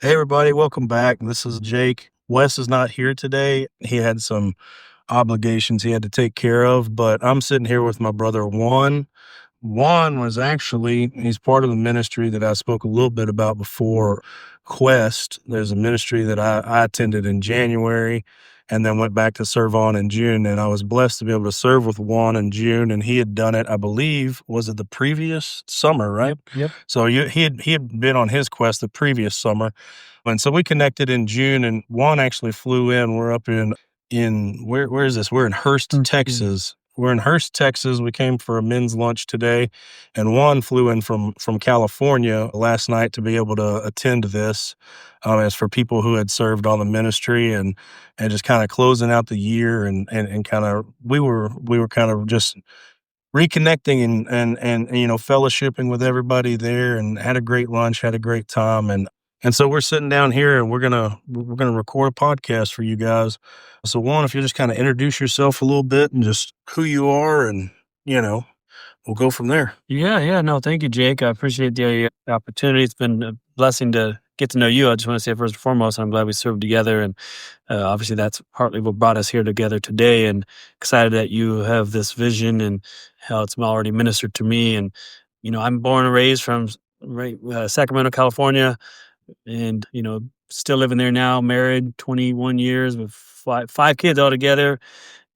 Hey, everybody, welcome back. This is Jake. Wes is not here today. He had some obligations he had to take care of, but I'm sitting here with my brother Juan. Juan he's part of the ministry that I spoke a little bit about before, Quest. There's a ministry that I attended in January and then went back to serve on in June. And I was blessed to be able to serve with Juan in June. And he had done it, I believe, was it the previous summer, right? Yep. So he had been on his quest the previous summer. And so we connected in June, and Juan actually flew in. We're up in where is this? We're in Hurst, Texas. We're in Hurst, Texas. We came for a men's lunch today, and Juan flew in from California last night to be able to attend this. As for people who had served on the ministry and just kind of closing out the year and kind of we were kind of just reconnecting and fellowshipping with everybody there, and had a great lunch, had a great time, and so we're sitting down here and we're gonna record a podcast for you guys. So Juan, if you just kind of introduce yourself a little bit and just who you are, and we'll go from there. Yeah. No, thank you, Jake. I appreciate the opportunity. It's been a blessing to get to know you. I just want to say first and foremost, I'm glad we served together, and obviously that's partly what brought us here together today. And excited that you have this vision and how it's already ministered to me. And I'm born and raised from Sacramento, California, and still living there now. Married 21 years with five kids altogether,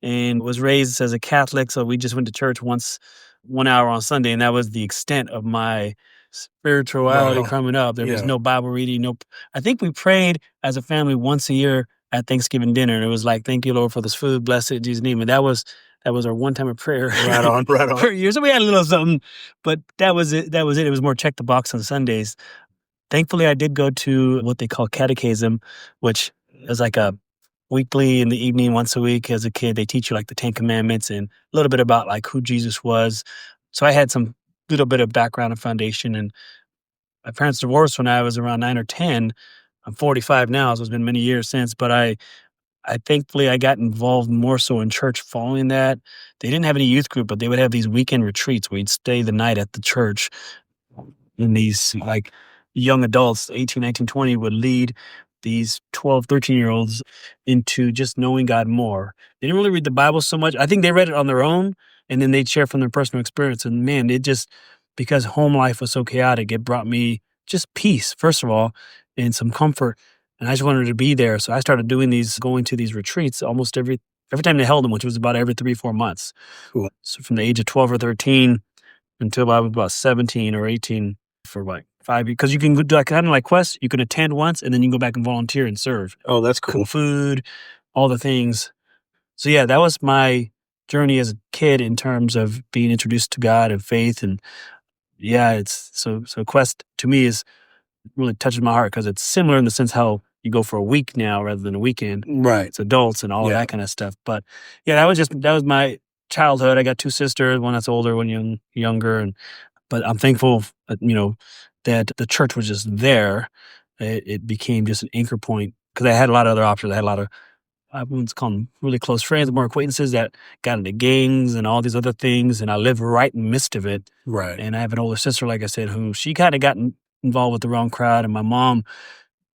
and was raised as a Catholic. So we just went to church once, 1 hour on Sunday, and that was the extent of my spirituality Wow. coming up. There was Yeah. no Bible reading. No, I think we prayed as a family once a year at Thanksgiving dinner, and it was like, "Thank you, Lord, for this food. Bless it in Jesus' name." And that was our one time of prayer Right on. Right on. for years. So we had a little something, but that was it. That was it. It was more check the box on Sundays. Thankfully, I did go to what they call catechism, which is like a weekly in the evening, once a week. As a kid, they teach you like the 10 Commandments and a little bit about like who Jesus was. So I had some little bit of background and foundation. And my parents divorced when I was around 9 or 10. I'm 45 now, so it's been many years since. But I thankfully I got involved more so in church following that. They didn't have any youth group, but they would have these weekend retreats where you'd stay the night at the church, and these like young adults, 18, 19, 20, would lead these 12, 13-year-olds into just knowing God more. They didn't really read the Bible so much. I think they read it on their own, and then they'd share from their personal experience. And man, it just, because home life was so chaotic, it brought me just peace, first of all, and some comfort. And I just wanted to be there. So I started going to these retreats almost every time they held them, which was about every 3-4 months. Cool. So from the age of 12 or 13 until I was about 17 or 18, for like 5 years. Because you can do kind of like Quest, you can attend once and then you can go back and volunteer and serve. Oh, that's Cook cool. food, all the things. So yeah, that was my journey as a kid in terms of being introduced to God and faith. And yeah, it's so Quest to me is really touches my heart because it's similar in the sense how you go for a week now rather than a weekend. Right. It's adults and all of Yeah. that kind of stuff. But yeah, that was my childhood. I got 2 sisters, one that's older, one younger, but I'm thankful, that the church was just there. It became just an anchor point because I had a lot of other options. I had a lot of, I wouldn't call them really close friends, more acquaintances that got into gangs and all these other things, and I lived right in the midst of it. Right. And I have an older sister, like I said, who she kind of got involved with the wrong crowd, and my mom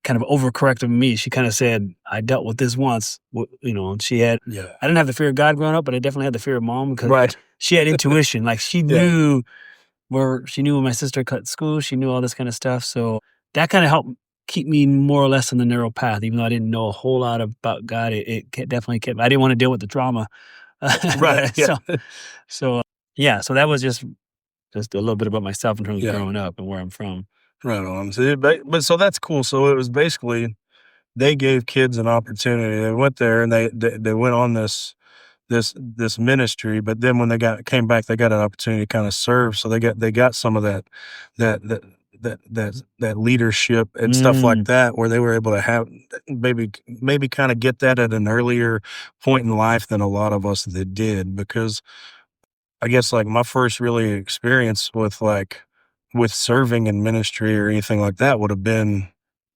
kind of overcorrected me. She kind of said, "I dealt with this once," and she had. Yeah. I didn't have the fear of God growing up, but I definitely had the fear of mom because Right. she had intuition. Like she Yeah. knew she knew when my sister cut school, she knew all this kind of stuff. So that kind of helped keep me more or less on the narrow path, even though I didn't know a whole lot about God. Definitely kept. I didn't want to deal with the trauma. Right. Yeah. So that was just a little bit about myself in terms of Yeah. growing up and where I'm from. Right on. So, but so that's cool. So it was basically they gave kids an opportunity. They went there and they went on this ministry, but then when came back, they got an opportunity to kind of serve. So they got some of that leadership and stuff like that, where they were able to have maybe kind of get that at an earlier point in life than a lot of us that did. Because I guess like my first really experience with serving in ministry or anything like that would have been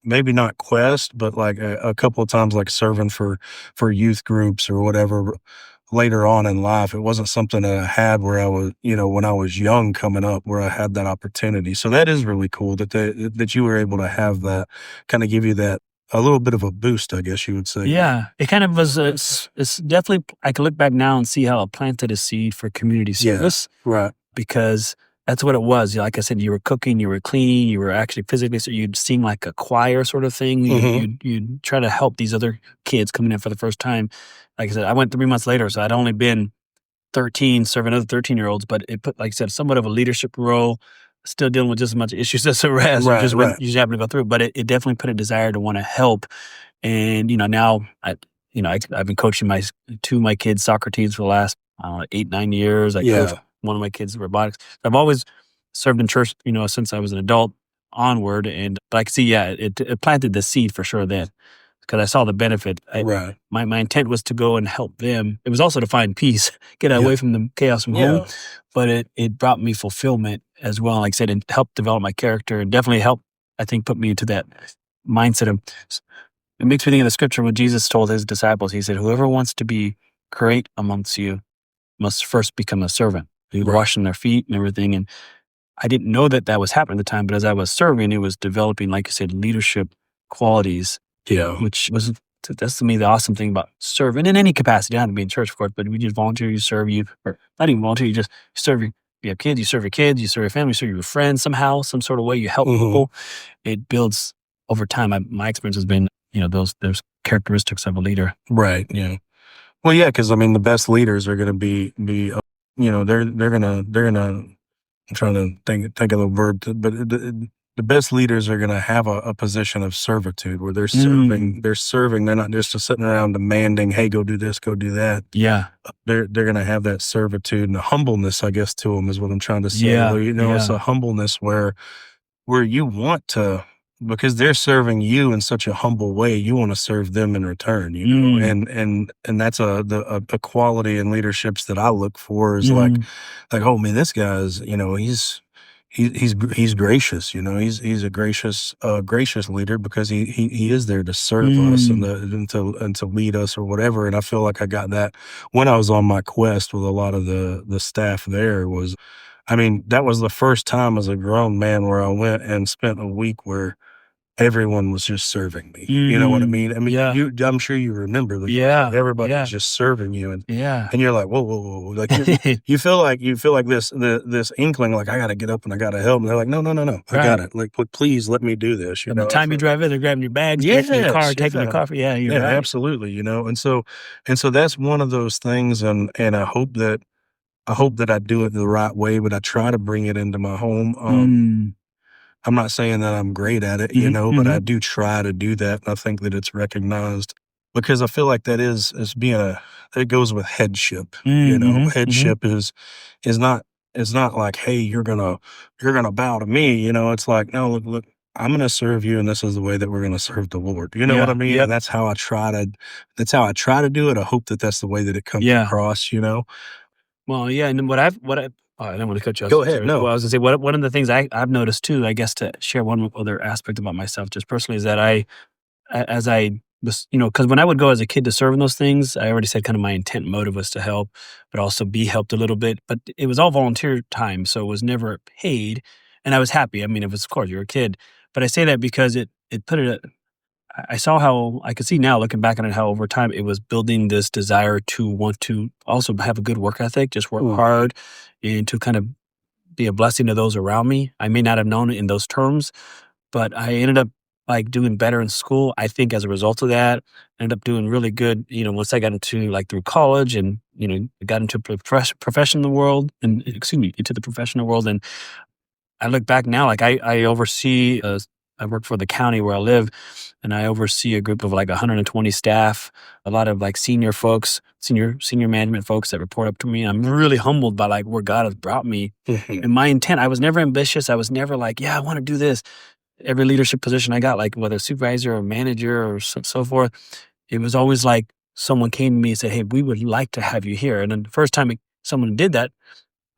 maybe not Quest, but like a couple of times like serving for youth groups or whatever. later on in life. It wasn't something that I had where I was, when I was young coming up, where I had that opportunity. So that is really cool that you were able to have that, kind of give you that a little bit of a boost, I guess you would say. Yeah, it kind of was. It's definitely. I can look back now and see how it planted a seed for community Yeah, service right. because that's what it was. Like I said, you were cooking, you were cleaning, you were actually physically. So you'd sing like a choir sort of thing. You'd try to help these other kids coming in for the first time. Like I said, I went 3 months later, so I'd only been 13, serving other 13-year-olds, but it put, like I said, somewhat of a leadership role. Still dealing with just as much issues as the rest. Right, just right. you just happen to go through. But it definitely put a desire to want to help. And now I've been coaching two of my kids' soccer teams for the last 8-9 years. I coach one of my kids' robotics. I've always served in church, since I was an adult onward. But I can see, it planted the seed for sure then, because I saw the benefit. Right. My intent was to go and help them. It was also to find peace, get away from the chaos from home. But it brought me fulfillment as well. Like I said, it helped develop my character and definitely helped, I think, put me into that mindset of. It makes me think of the scripture when Jesus told his disciples, he said, whoever wants to be great amongst you must first become a servant. He was washing their feet and everything. And I didn't know that was happening at the time, but as I was serving, it was developing, like I said, leadership qualities. Yeah. Which was, that's to me the awesome thing about serving in any capacity. You don't have to be in church, of course, but we just volunteer, you serve, or not even volunteer, you just serve you have kids, you serve your kids, you serve your family, you serve your friends somehow, some sort of way, you help people. It builds over time. My experience has been, those characteristics of a leader. Right. Yeah. Well, yeah, because the best leaders are going to be they're gonna. I'm trying to think of the verb, but the best leaders are going to have a position of servitude where they're serving. They're serving. They're not just sitting around demanding, "Hey, go do this, go do that." Yeah. They're going to have that servitude and the humbleness, I guess, to them is what I'm trying to say. Yeah. It's a humbleness where you want to, because they're serving you in such a humble way, you want to serve them in return, and that's a quality in leaderships that I look for is like, oh man, this guy's, he's gracious, he's a gracious leader because he is there to serve us and to lead us or whatever. And I feel like I got that when I was on my quest with a lot of the staff there was, that was the first time as a grown man where I went and spent a week where everyone was just serving me. You know what I mean? I'm sure you remember everybody's just serving you, and you're like, whoa, whoa, whoa, like you feel like this inkling, like I got to get up and I got to help. And they're like, no, I got it. Like, please let me do this. The time you drive in, they're grabbing your bags, taking your car, taking the coffee. Yeah, you're right. Absolutely. And so that's one of those things, and I hope that I do it the right way, but I try to bring it into my home. I'm not saying that I'm great at it, but I do try to do that. And I think that it's recognized because I feel like that is it goes with headship. Headship is not like, hey, you're gonna bow to me. It's like, no, look, I'm gonna serve you, and this is the way that we're gonna serve the Lord. You know what I mean? And that's how I try to do it. I hope that that's the way that it comes across. Well, yeah, and what I don't want to cut you off. Go ahead. No, well, I was gonna say one of the things I've noticed too, I guess, to share one other aspect about myself, just personally, is that as I was, because when I would go as a kid to serve in those things, I already said kind of my intent and motive was to help, but also be helped a little bit. But it was all volunteer time, so it was never paid, and I was happy. It was, of course, you're a kid, but I say that because it put it. I saw how I could see now, looking back on it, how over time it was building this desire to want to also have a good work ethic, just work hard, and to kind of be a blessing to those around me. I may not have known it in those terms, but I ended up like doing better in school. I think as a result of that, I ended up doing really good. Once I got into through college and got into professional world and into the professional world, and I look back now, like I oversee. I work for the county where I live, and I oversee a group of 120 staff, a lot of senior folks, senior management folks that report up to me. I'm really humbled by where God has brought me. And my intent, I was never ambitious. I was never I want to do this. Every leadership position I got, whether supervisor or manager or so forth, it was always someone came to me and said, hey, we would like to have you here. And then the first time someone did that,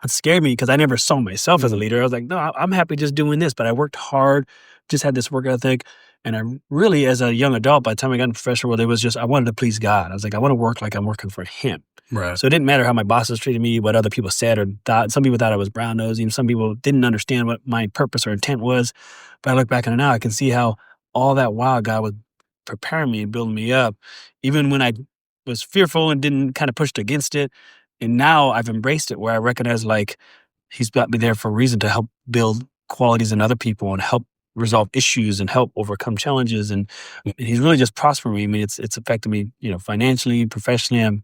it scared me because I never saw myself as a leader. I was like, no, I'm happy just doing this. But I worked hard, just had this work ethic. And I really, as a young adult, by the time I got in the professional world, it was just, I wanted to please God. I was like, I want to work like I'm working for him. Right. So it didn't matter how my bosses treated me, what other people said or thought. Some people thought I was brown nosing. Some people didn't understand what my purpose or intent was. But I look back on it now, I can see how all that while God was preparing me and building me up, even when I was fearful and didn't kind of pushed against it. And now I've embraced it where I recognize like he's got me there for a reason to help build qualities in other people and help resolve issues and help overcome challenges. And he's really just prospering me. I mean, it's affected me, financially, professionally. I'm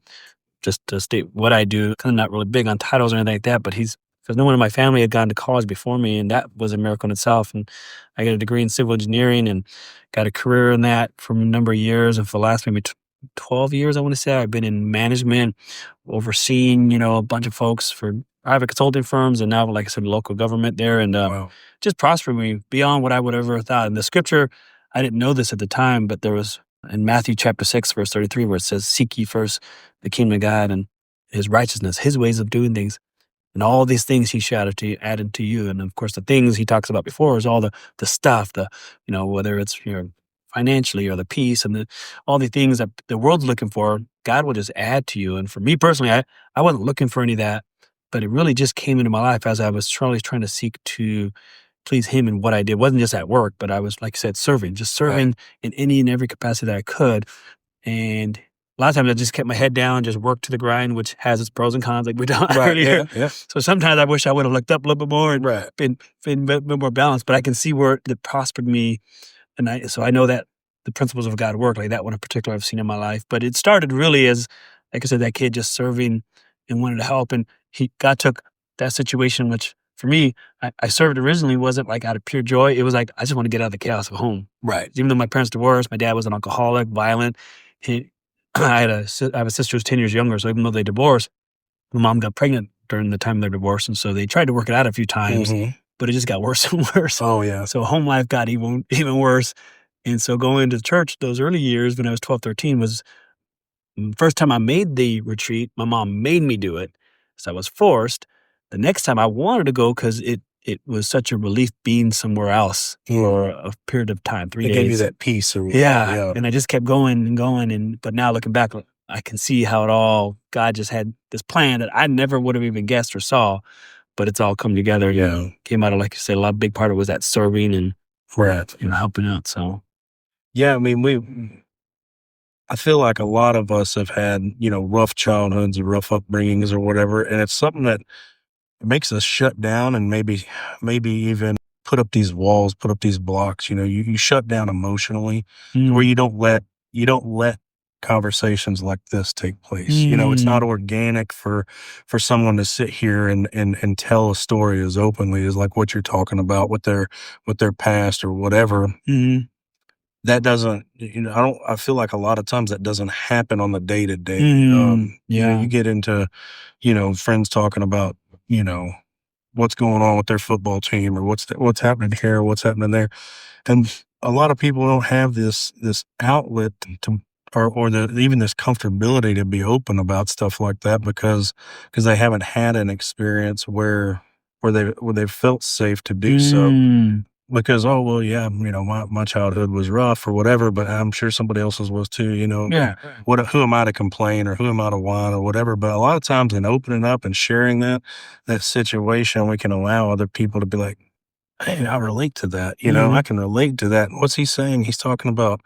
just to state what I do, kind of not really big on titles or anything like that, but because no one in my family had gone to college before me, and that was a miracle in itself. And I got a degree in civil engineering and got a career in that for a number of years. And for the last maybe 12 years, I want to say, I've been in management, overseeing, a bunch of folks for private consulting firms and now, like I said, local government there. And Wow. just prospering me beyond what I would ever thought. And the scripture, I didn't know this at the time, but there was in Matthew chapter 6, verse 33, where it says, seek ye first the kingdom of God and his righteousness, his ways of doing things. And all these things he shall added to you. And of course, the things he talks about before is all the stuff, whether it's financially or the peace and all the things that the world's looking for, God will just add to you. And for me personally, I wasn't looking for any of that, but it really just came into my life as I was trying to seek to please him in what I did. It wasn't just at work, but I was, like I said, serving Right. in any and every capacity that I could. And a lot of times I just kept my head down, just worked to the grind, which has its pros and cons, like we talked Right. earlier. Yeah. So sometimes I wish I would have looked up a little bit more and Right. been a bit more balanced, but I can see where it prospered me. And so I know that the principles of God work, like that one in particular I've seen in my life. But it started really as, like I said, that kid just serving and wanted to help. And God took that situation, which for me, I served originally wasn't like out of pure joy. It was like, I just want to get out of the chaos of home. Right. Even though my parents divorced, my dad was an alcoholic, violent. I have a sister who's 10 years younger. So even though they divorced, my mom got pregnant during the time of their divorce. And so they tried to work it out a few times, but it just got worse and worse. Oh, yeah. So home life got even worse. And so going to church those early years when I was 12, 13 was the first time I made the retreat. My mom made me do it. So I was forced. The next time I wanted to go because it was such a relief being somewhere else for a period of time, 3 days. It gave you that peace. Yeah. And I just kept going and going. But now looking back, I can see how God just had this plan that I never would have even guessed or saw, but it's all come together. Yeah. Came out of, like you said, a big part of it was that serving and Right. helping out. So. Yeah, I mean, I feel like a lot of us have had, rough childhoods or rough upbringings or whatever, and it's something that makes us shut down and maybe even put up these walls, put up these blocks. You shut down emotionally to where you don't let conversations like this take place. It's not organic for someone to sit here and tell a story as openly as like what you're talking about with their past or whatever. Mm-hmm. That doesn't, I feel like a lot of times that doesn't happen on the day to day. You get into, friends talking about, what's going on with their football team or what's happening here, what's happening there. And a lot of people don't have this outlet to, or even this comfortability to be open about stuff like that because they haven't had an experience where they've felt safe to do so. Because, oh, well, yeah, my childhood was rough or whatever, but I'm sure somebody else's was too, Yeah. Who am I to complain or who am I to whine or whatever? But a lot of times in opening up and sharing that situation, we can allow other people to be like, hey, I relate to that. I can relate to that. What's he saying? He's talking about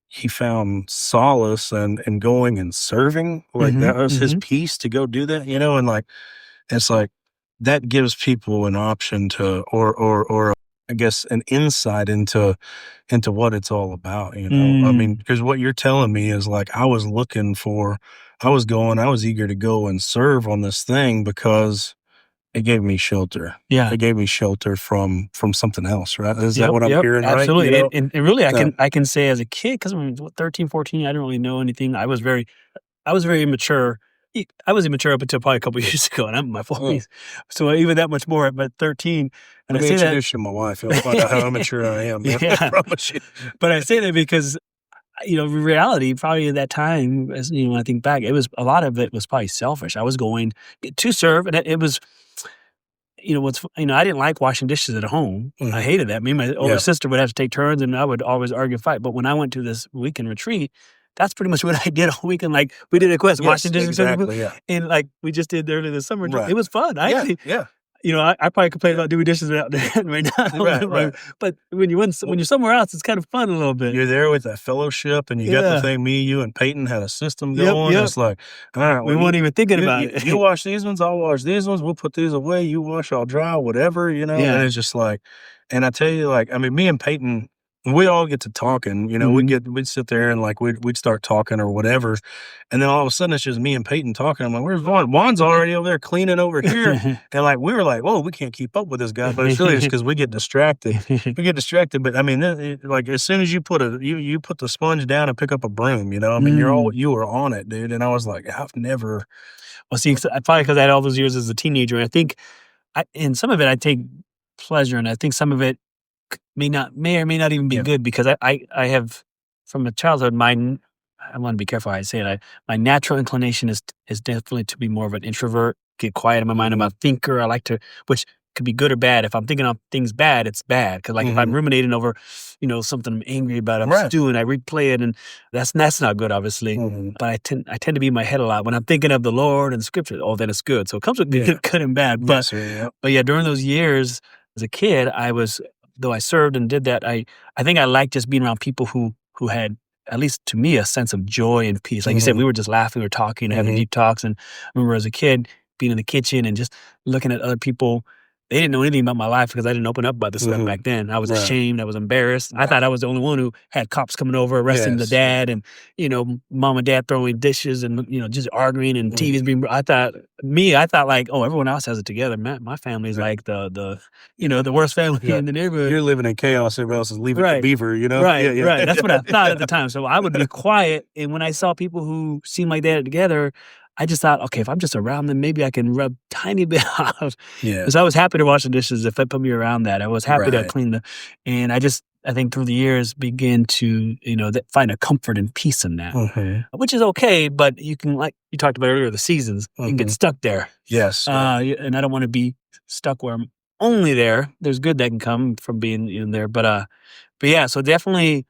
he found solace and going and serving. Like that was his peace to go do that, and like, it's like that gives people an option to, or I guess an insight into what it's all about, I mean, because what you're telling me is like, I was eager to go and serve on this thing because it gave me shelter. Yeah. It gave me shelter from something else, right? Is that what I'm hearing, absolutely. right? And really, I can say as a kid, because I mean, 13, 14, I didn't really know anything. I was very immature. I was immature up until probably a couple of years ago, and I'm in my 40s. So even that much more at 13. And Let me introduce you to my wife. You'll find out how immature I am. Man. Yeah. I promise you. But I say that because, reality, probably at that time, as when I think back, a lot of it was probably selfish. I was going to serve, and it was, I didn't like washing dishes at home. I hated that. Me and my older sister would have to take turns, and I would always argue, fight. But when I went to this weekend retreat, that's pretty much what I did all weekend. Like, we did a quest, Yes, washing dishes, exactly, yeah. and like we just did earlier this summer. Right. It was fun. I Yeah, actually, yeah. I probably complain about doing dishes right now. Right. But when you're somewhere else, it's kind of fun a little bit. You're there with that fellowship, and you got the Yeah. thing. Me, you, and Peyton had a system Yep, going. yep. It's like, all right, We well, weren't even thinking about you, it. you wash these ones, I'll wash these ones. We'll put these away. You wash, I'll dry, whatever, Yeah. And it's just like, and I tell you, like, I mean, me and Peyton, we all get to talking. Mhm. We'd sit there and like we'd start talking or whatever, and then all of a sudden it's just me and Peyton talking. I'm like, where's Juan? Juan's already over there cleaning over here, and like we were like, whoa, we can't keep up with this guy. But it's really just because we get distracted. We get distracted. But I mean, like as soon as you put you put the sponge down and pick up a broom, I mean, you were on it, dude. And I was like, I've never. Well, see, probably because I had all those years as a teenager, and I think, in some of it, I take pleasure, and I think some of it may or may not even be Yeah. good, because I have, from a childhood, I want to be careful how I say it. My natural inclination is definitely to be more of an introvert, get quiet in my mind. I'm a thinker. I like to, which could be good or bad. If I'm thinking of things bad, it's bad. Because like if I'm ruminating over, something I'm angry about, I'm Right. stewing, I replay it, and that's not good, obviously. But I tend to be in my head a lot when I'm thinking of the Lord and Scripture. Oh, then it's good. So it comes with good and bad. But Yes, sir, yeah. but yeah, during those years as a kid, though I served and did that, I think I liked just being around people who had, at least to me, a sense of joy and peace. Like you said, we were just laughing, we were talking, having deep talks. And I remember as a kid being in the kitchen and just looking at other people. They didn't know anything about my life because I didn't open up about this stuff back then. I was Right. ashamed. I was embarrassed. I thought I was the only one who had cops coming over, arresting the Yes. dad, and, mom and dad throwing dishes and, just arguing and TVs being. I thought like, oh, everyone else has it together. My family's like the worst family in the neighborhood. You're living in chaos. Everybody else is leaving the beaver, Right, Yeah. right. That's what I thought at the time. So I would be quiet. And when I saw people who seemed like they had it together, I just thought, okay, if I'm just around them, maybe I can rub tiny bit off. Yeah. Because I was happy to wash the dishes if they put me around that. I was happy to Right. clean and I think through the years begin to, find a comfort and peace in that, which is okay. But you can, like you talked about earlier, the seasons, you can get stuck there. Yes. And I don't want to be stuck where I'm only there. There's good that can come from being in there. But yeah, so definitely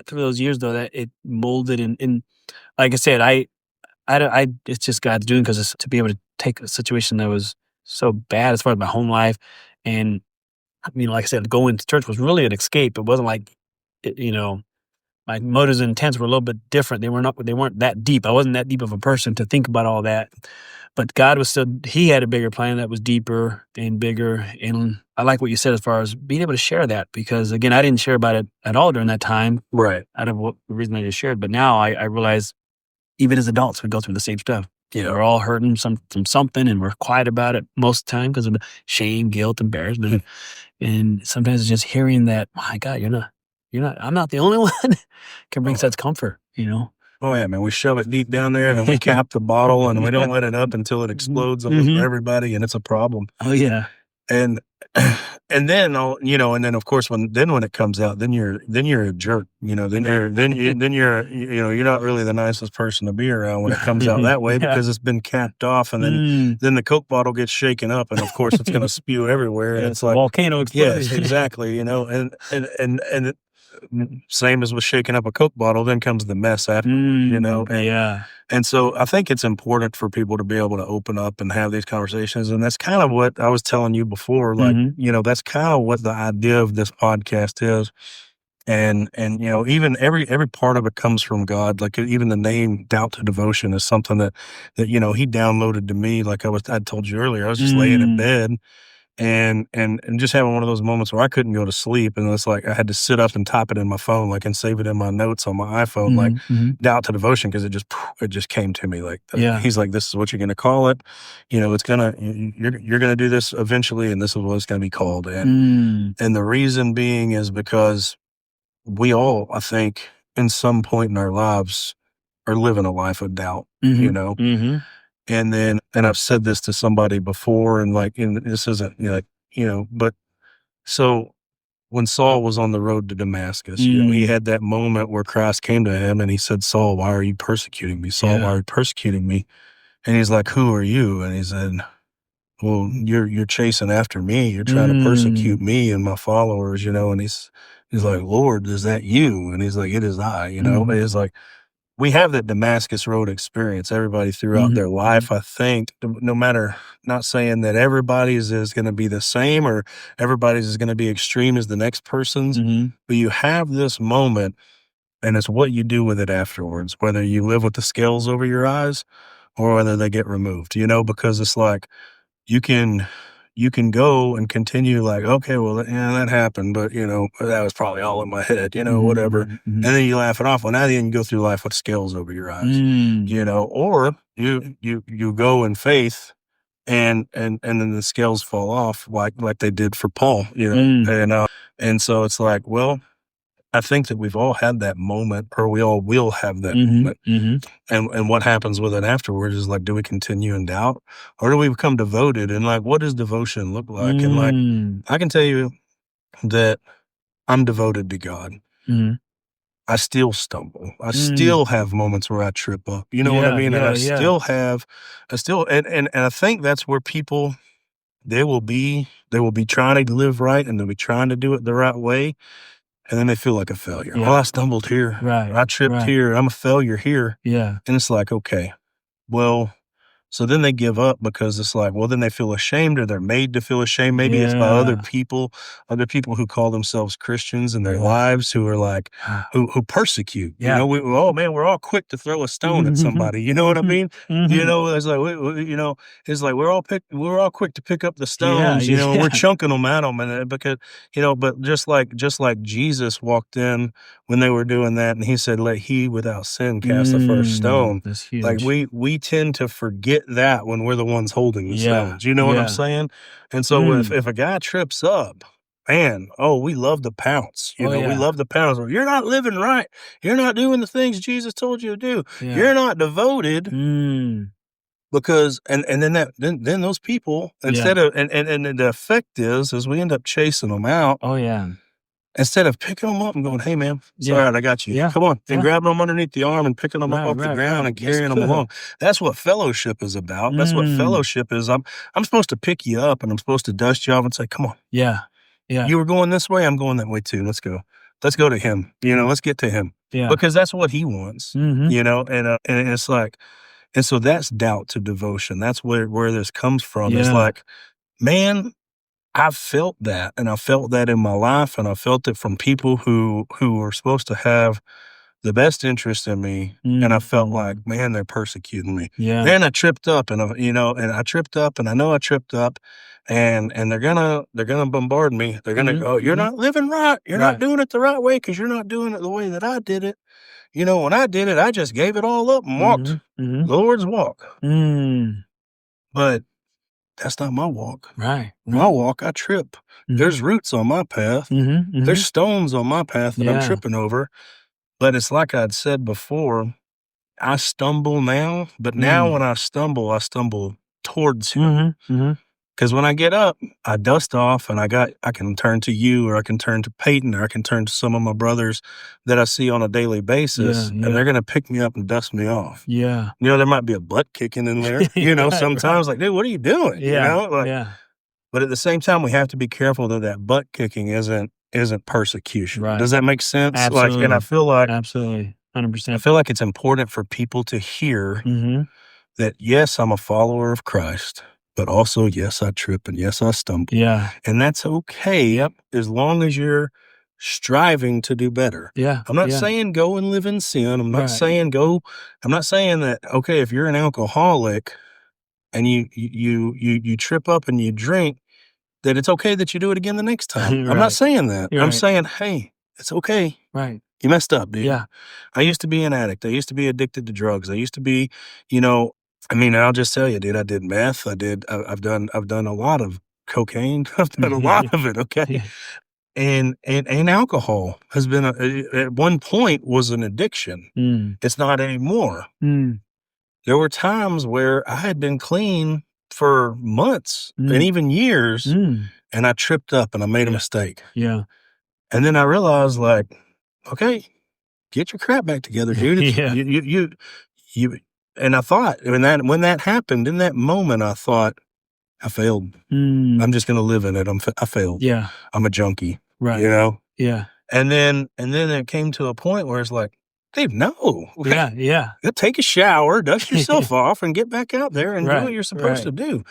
through those years though, that it molded and like I said, it's just God's doing, because it's to be able to take a situation that was so bad as far as my home life, and like I said, going to church was really an escape. It wasn't like, my motives and intents were a little bit different. They weren't that deep. I wasn't that deep of a person to think about all that. But God was still, He had a bigger plan that was deeper and bigger. And I like what you said as far as being able to share that, because again, I didn't share about it at all during that time. Right. Out of the reason I just shared. But now I realize, even as adults, we go through the same stuff. Yeah. We're all hurting from something, and we're quiet about it most of the time because of shame, guilt, embarrassment. And sometimes it's just hearing that, my God, I'm not the only one, can bring such comfort, Oh yeah, man. We shove it deep down there, and then we cap the bottle, and we don't let it up until it explodes for everybody, and it's a problem. Oh yeah. And then and then of course when it comes out, then you're a jerk, then you're not really the nicest person to be around when it comes out that way, because it's been capped off, and then the Coke bottle gets shaken up, and of course it's going to spew everywhere, and it's like volcano explosion. Yes, exactly, and same as with shaking up a Coke bottle, then comes the mess after, Yeah. And so I think it's important for people to be able to open up and have these conversations. And that's kind of what I was telling you before. Like, that's kind of what the idea of this podcast is. And even every part of it comes from God. Like even the name Doubt to Devotion is something that He downloaded to me. Like I told you earlier, I was just laying in bed and just having one of those moments where I couldn't go to sleep, and it's like I had to sit up and type it in my phone, like, and save it in my notes on my iPhone, like Doubt to Devotion, because it just came to me like He's like, this is what you're going to call it, it's gonna you're gonna do this eventually, and this is what it's going to be called, and the reason being is because we all, I think, in some point in our lives, are living a life of doubt, And then, and I've said this to somebody before, and this isn't but so when Saul was on the road to Damascus, he had that moment where Christ came to him and He said, Saul, why are you persecuting me? Saul, why are you persecuting me? And he's like, who are you? And he said, well, you're chasing after me. You're trying to persecute me and my followers, and he's like, Lord, is that you? And he's like, it is I, And he's like, we have that Damascus Road experience, everybody throughout their life, I think, no matter, not saying that everybody's is gonna be the same or everybody's is gonna be extreme as the next person's, but you have this moment, and it's what you do with it afterwards, whether you live with the scales over your eyes or whether they get removed, because it's like you can go and continue like, okay, well, yeah, that happened, but that was probably all in my head, whatever. And then you laugh it off. Well, now then you go through life with scales over your eyes, or you go in faith and then the scales fall off like they did for Paul, and so it's like, well, I think that we've all had that moment, or we all will have that moment. And what happens with it afterwards is like, do we continue in doubt, or do we become devoted? And like, what does devotion look like? And like, I can tell you that I'm devoted to God. I still stumble. I still have moments where I trip up. You know what I mean? And I still, and I think that's where people, they will be trying to live right, and they'll be trying to do it the right way. And then they feel like a failure. Well, I stumbled here. Right. I tripped here. I'm a failure here. Yeah. And it's like, okay, well, so then they give up because it's like, well, then they feel ashamed, or they're made to feel ashamed. Maybe it's by other people who call themselves Christians in their lives, who are like, who persecute. Oh man, we're all quick to throw a stone at somebody. You know what I mean? It's like, it's like we're all quick to pick up the stones. And we're chunking them at them, and because but just like Jesus walked in when they were doing that, and he said, "Let he without sin cast the first stone." That's huge. Like we tend to forget that when we're the ones holding the stones. You know what I'm saying? And so if a guy trips up, man, we love to pounce. We love to pounce. You're not living right. You're not doing the things Jesus told you to do. You're not devoted. Because and then those people, instead of and the effect is we end up chasing them out. Oh yeah. Instead of picking them up and going, "Hey man, it's all right, I got you. Come on," and grabbing them underneath the arm and picking them up off the ground and carrying them along. That's what fellowship is about. That's what fellowship is. I'm supposed to pick you up, and I'm supposed to dust you off and say, "Come on, you were going this way, I'm going that way too. Let's go to him. Let's get to him, because that's what he wants. And it's like, and so that's doubt to devotion. That's where this comes from. It's like, man, I've felt that, and I felt that in my life, and I felt it from people who were supposed to have the best interest in me, and I felt like, man, they're persecuting me. Then I tripped up, and I tripped up, and I know I tripped up, and they're gonna bombard me. They're gonna go, "You're not living right. You're not doing it the right way, because you're not doing it the way that I did it. When I did it, I just gave it all up and walked the Lord's walk." But that's not my walk. Right. My walk, I trip. There's roots on my path. There's stones on my path that I'm tripping over. But it's like I'd said before, I stumble now, but now when I stumble towards him. Because when I get up, I dust off, and I can turn to you, or I can turn to Peyton, or I can turn to some of my brothers that I see on a daily basis, and they're going to pick me up and dust me off. There might be a butt kicking in there, sometimes like, dude, what are you doing? But at the same time, we have to be careful that butt kicking isn't persecution. Right. Does that make sense? Absolutely. And I feel like, absolutely, 100%. I feel like it's important for people to hear that, yes, I'm a follower of Christ, but also, yes, I trip, and yes, I stumble. And that's okay, as long as you're striving to do better. I'm not saying go and live in sin. I'm not saying that, okay, if you're an alcoholic and you trip up and you drink, that it's okay that you do it again the next time. I'm not saying that. I'm saying, hey, it's okay. You messed up, dude. I used to be an addict. I used to be addicted to drugs. I used to be, I'll just tell you, dude, I did meth. I've done a lot of cocaine. I've done a lot of it. Okay. And alcohol has been at one point was an addiction. It's not anymore. There were times where I had been clean for months and even years, and I tripped up and I made a mistake. And then I realized, like, okay, get your crap back together, dude. And I thought, when that happened, in that moment, I thought, I failed. I'm just going to live in it. I failed. I'm a junkie. And then it came to a point where it's like, Dave, no. Yeah. Go take a shower, dust yourself off, and get back out there and do what you're supposed to do.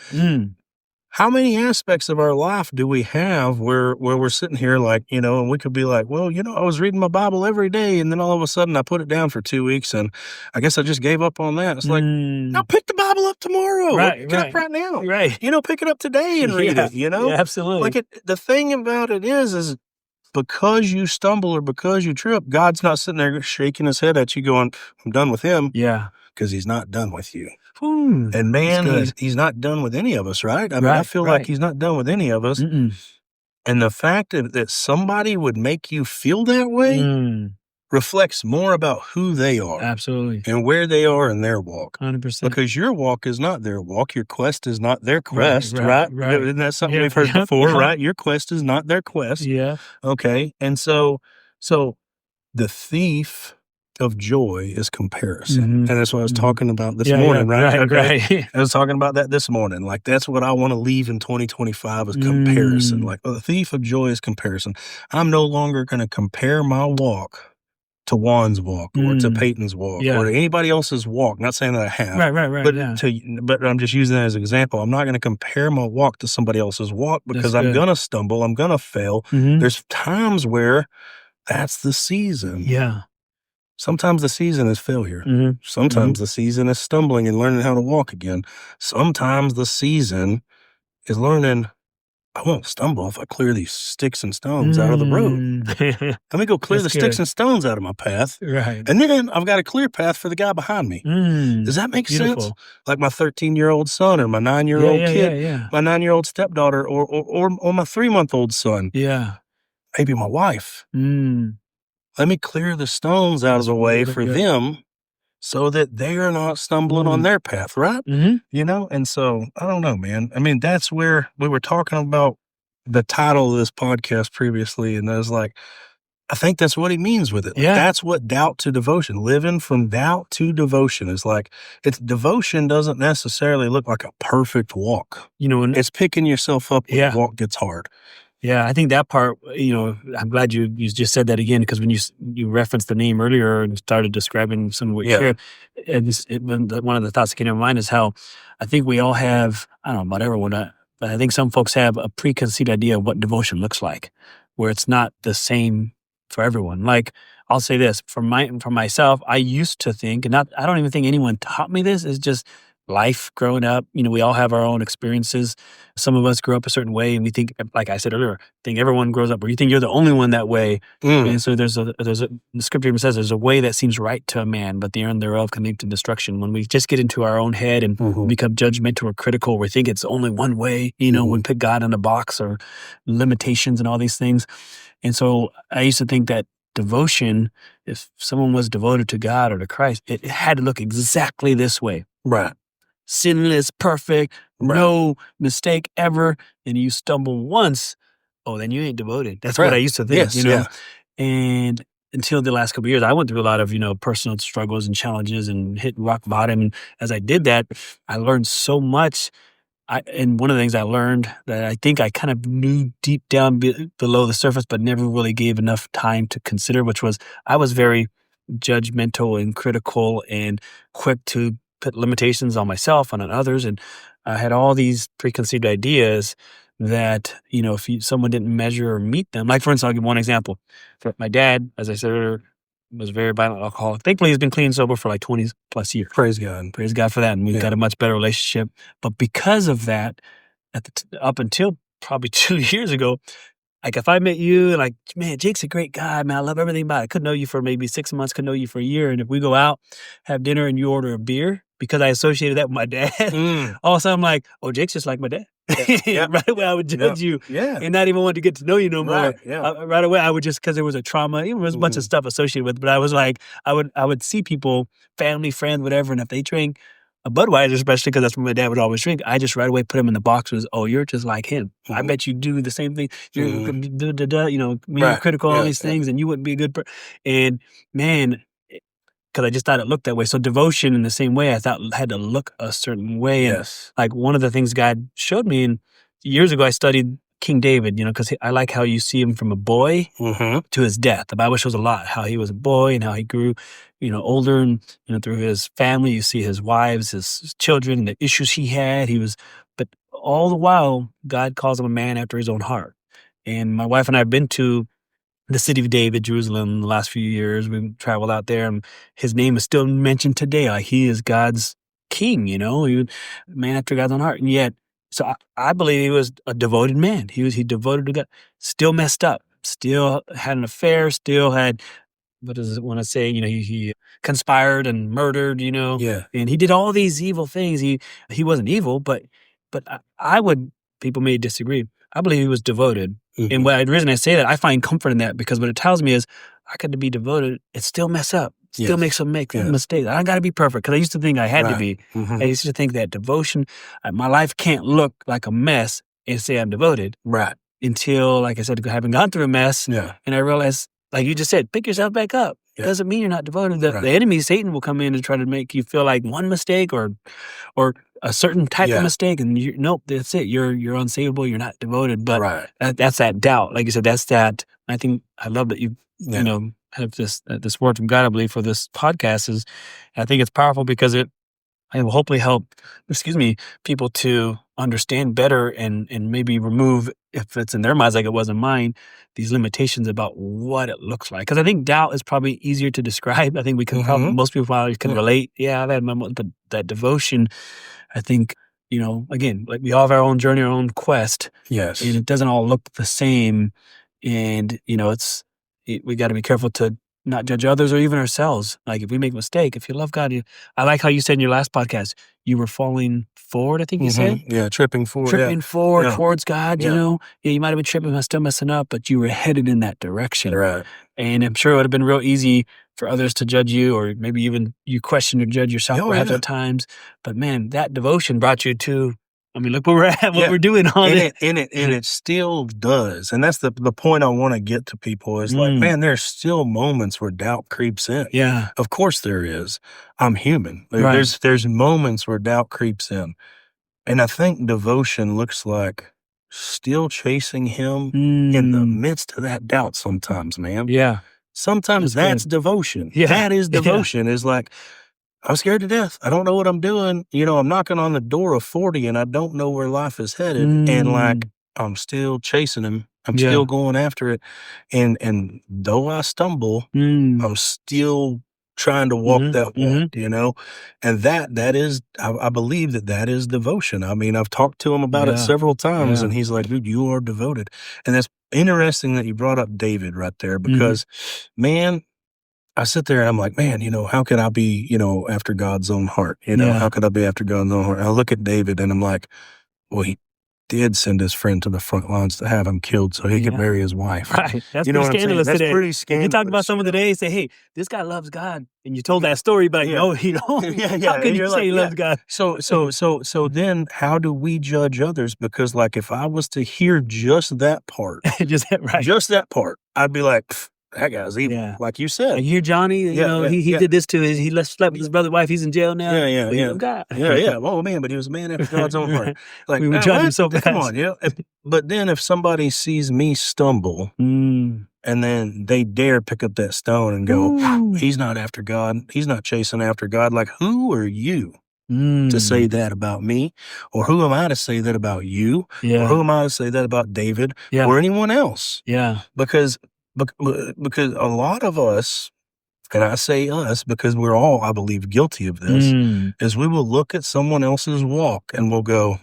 How many aspects of our life do we have where we're sitting here like, and we could be like, well, I was reading my Bible every day, and then all of a sudden I put it down for 2 weeks, and I guess I just gave up on that. It's like, now pick the Bible up tomorrow. Pick it up right now. Right. Pick it up today and read it, Yeah, absolutely. Like the thing about it is because you stumble or because you trip, God's not sitting there shaking his head at you going, I'm done with him. Yeah. Because he's not done with you. Ooh, and man, he's not done with any of us, right? I mean, I feel like he's not done with any of us. And the fact that somebody would make you feel that way reflects more about who they are. Absolutely. And where they are in their walk. 100%. Because your walk is not their walk. Your quest is not their quest, right? Isn't that something we've heard before, right? Your quest is not their quest. Yeah. Okay. And so the thief of joy is comparison. And that's what I was talking about this morning, right? Right. I was talking about that this morning. Like, that's what I want to leave in 2025 is comparison. Like, the thief of joy is comparison. I'm no longer going to compare my walk to Juan's walk or to Peyton's walk or to anybody else's walk. Not saying that I have. Right. But I'm just using that as an example. I'm not going to compare my walk to somebody else's walk because I'm going to stumble. I'm going to fail. There's times where that's the season. Yeah. Sometimes the season is failure. Sometimes the season is stumbling and learning how to walk again. Sometimes the season is learning, I won't stumble if I clear these sticks and stones out of the road. Let me go clear the sticks and stones out of my path. Right. And then I've got a clear path for the guy behind me. Does that make sense? Like my 13-year-old son or my 9-year-old kid, my 9-year-old stepdaughter or my 3-month-old son. Yeah. Maybe my wife. Let me clear the stones out of the way for them so that they are not stumbling on their path, right? And so, I don't know, man. I mean, that's where we were talking about the title of this podcast previously, and I was like, I think that's what he means with it. Like, that's what doubt to devotion, living from doubt to devotion is like. Devotion doesn't necessarily look like a perfect walk. It's picking yourself up when the walk gets hard. Yeah, I think that part, I'm glad you just said that again, because when you referenced the name earlier and started describing some of what you shared, one of the thoughts that came to my mind is how I think we all have, I don't know about everyone, but I think some folks have a preconceived idea of what devotion looks like, where it's not the same for everyone. Like, I'll say this, for myself, I used to think, and I don't even think anyone taught me this, it's just life growing up. We all have our own experiences. Some of us grew up a certain way and we think, like I said earlier, think everyone grows up, or you think you're the only one that way. And so there's the scripture even says there's a way that seems right to a man, but the end thereof can lead to destruction. When we just get into our own head and become judgmental or critical, we think it's only one way, we put God in a box or limitations and all these things. And so I used to think that devotion, if someone was devoted to God or to Christ, it had to look exactly this way. Right. Sinless, perfect, no mistake ever, and you stumble once, then you ain't devoted. That's what I used to think, And until the last couple of years, I went through a lot of, personal struggles and challenges and hit rock bottom. And as I did that, I learned so much. And one of the things I learned that I think I kind of knew deep down below the surface, but never really gave enough time to consider, which was I was very judgmental and critical and quick to put limitations on myself and on others. And I had all these preconceived ideas that, if someone didn't measure or meet them, like for instance, I'll give one example. My dad, as I said earlier, was a very violent alcoholic. Thankfully, he's been clean and sober for like 20 plus years. Praise God. Praise God for that. And we've got a much better relationship. But because of that, up until probably 2 years ago, like if I met you and like, man, Jake's a great guy, man, I love everything about it. I could know you for maybe 6 months, could know you for a year. And if we go out, have dinner and you order a beer, because I associated that with my dad, all of a sudden I'm like, Jake's just like my dad. Right away I would judge you and not even want to get to know you no more. Right away I would just, because there was a trauma, there was a bunch of stuff associated with it, but I was like, I would see people, family, friends, whatever, and if they drink a Budweiser, especially because that's what my dad would always drink, I just right away put him in the box was, you're just like him. I bet you do the same thing. You're critical, all these things, and you wouldn't be a good person. And man, because I just thought it looked that way. So devotion in the same way, I thought had to look a certain way. And like one of the things God showed me, and years ago I studied King David, because I like how you see him from a boy Mm-hmm. to his death. The Bible shows a lot how he was a boy and how he grew, older, and through his family. You see his wives, his children, the issues he had. But all the while, God calls him a man after his own heart. And my wife and I have been to the city of David, Jerusalem, the last few years. We've traveled out there, and his name is still mentioned today. Like, he is God's king, he was a man after God's own heart. And yet, so I believe he was a devoted man. He devoted to God, still messed up, still had an affair, still had, what does it want to say? He conspired and murdered, Yeah. and he did all these evil things. He wasn't evil, but I would, people may disagree. I believe he was devoted. And the reason I say that, I find comfort in that, because what it tells me is I could be devoted and still mess up, still make some mistakes. I got to be perfect, because I used to think I had to be. I used to think that devotion, my life can't look like a mess and say I'm devoted. Right. Until, like I said, having gone through a mess, Yeah. and I realized, like you just said, pick yourself back up. Yeah. Doesn't mean you're not devoted. The enemy, Satan, will come in and try to make you feel like one mistake or a certain type of mistake, and nope, that's it. You're unsavable. You're not devoted. But that's that doubt. Like you said, that's that. I think I love that you have this word from God, I believe, for this podcast. Is, I think it's powerful because it will hopefully help, people to understand better and maybe remove, if it's in their minds like it was in mine, these limitations about what it looks like. Because I think doubt is probably easier to describe. I think we can probably, most people probably can relate. Yeah, I've had my moments, but that devotion, I think, again, like we all have our own journey, our own quest. Yes. And it doesn't all look the same. And, we got to be careful to not judge others or even ourselves. Like, if we make a mistake, if you love God, I like how you said in your last podcast, you were falling forward, I think you said? Yeah, tripping forward. Towards God, you might have been tripping, still messing up, but you were headed in that direction. Right. And I'm sure it would have been real easy for others to judge you, or maybe even you question or judge yourself perhaps at times. But man, that devotion brought you to, look where we're at, what we're doing on it. And it still does. And that's the point I want to get to people is like, man, there's still moments where doubt creeps in. Yeah. Of course there is. I'm human. There's moments where doubt creeps in. And I think devotion looks like still chasing him in the midst of that doubt sometimes, man. Yeah. Sometimes that's devotion. Yeah. That is devotion. Is like, I'm scared to death. I don't know what I'm doing. I'm knocking on the door of 40 and I don't know where life is headed. And like, I'm still chasing him. I'm still going after it. And though I stumble, I'm still trying to walk that walk, and that is, I believe that is devotion. I've talked to him about it several times and he's like, dude, you are devoted. And that's interesting that you brought up David right there, because man, I sit there and I'm like, man, how could I be, after God's own heart? How could I be after God's own heart? And I look at David and I'm like, well, he did send his friend to the front lines to have him killed so he could marry his wife. Right. That's you know pretty scandalous today. That's pretty scandalous. You talk about someone today, say, hey, this guy loves God. And you told that story, but no, he don't. How can you say he loves God? So then how do we judge others? Because like, if I was to hear just that part, just that part, I'd be like, that guy's evil. Yeah. Like you said. Like, you hear Johnny, he did this to he slept with his brother's wife. He's in jail now. Yeah. God. Yeah. Oh man, but he was a man after God's own heart. Like, we were judging so bad. Come on, But then if somebody sees me stumble and then they dare pick up that stone and go, he's not after God. He's not chasing after God. Like, who are you to say that about me? Or who am I to say that about you? Or who am I to say that about David or anyone else? Yeah. Because a lot of us, and I say us because we're all, I believe, guilty of this, is we will look at someone else's walk and we'll go,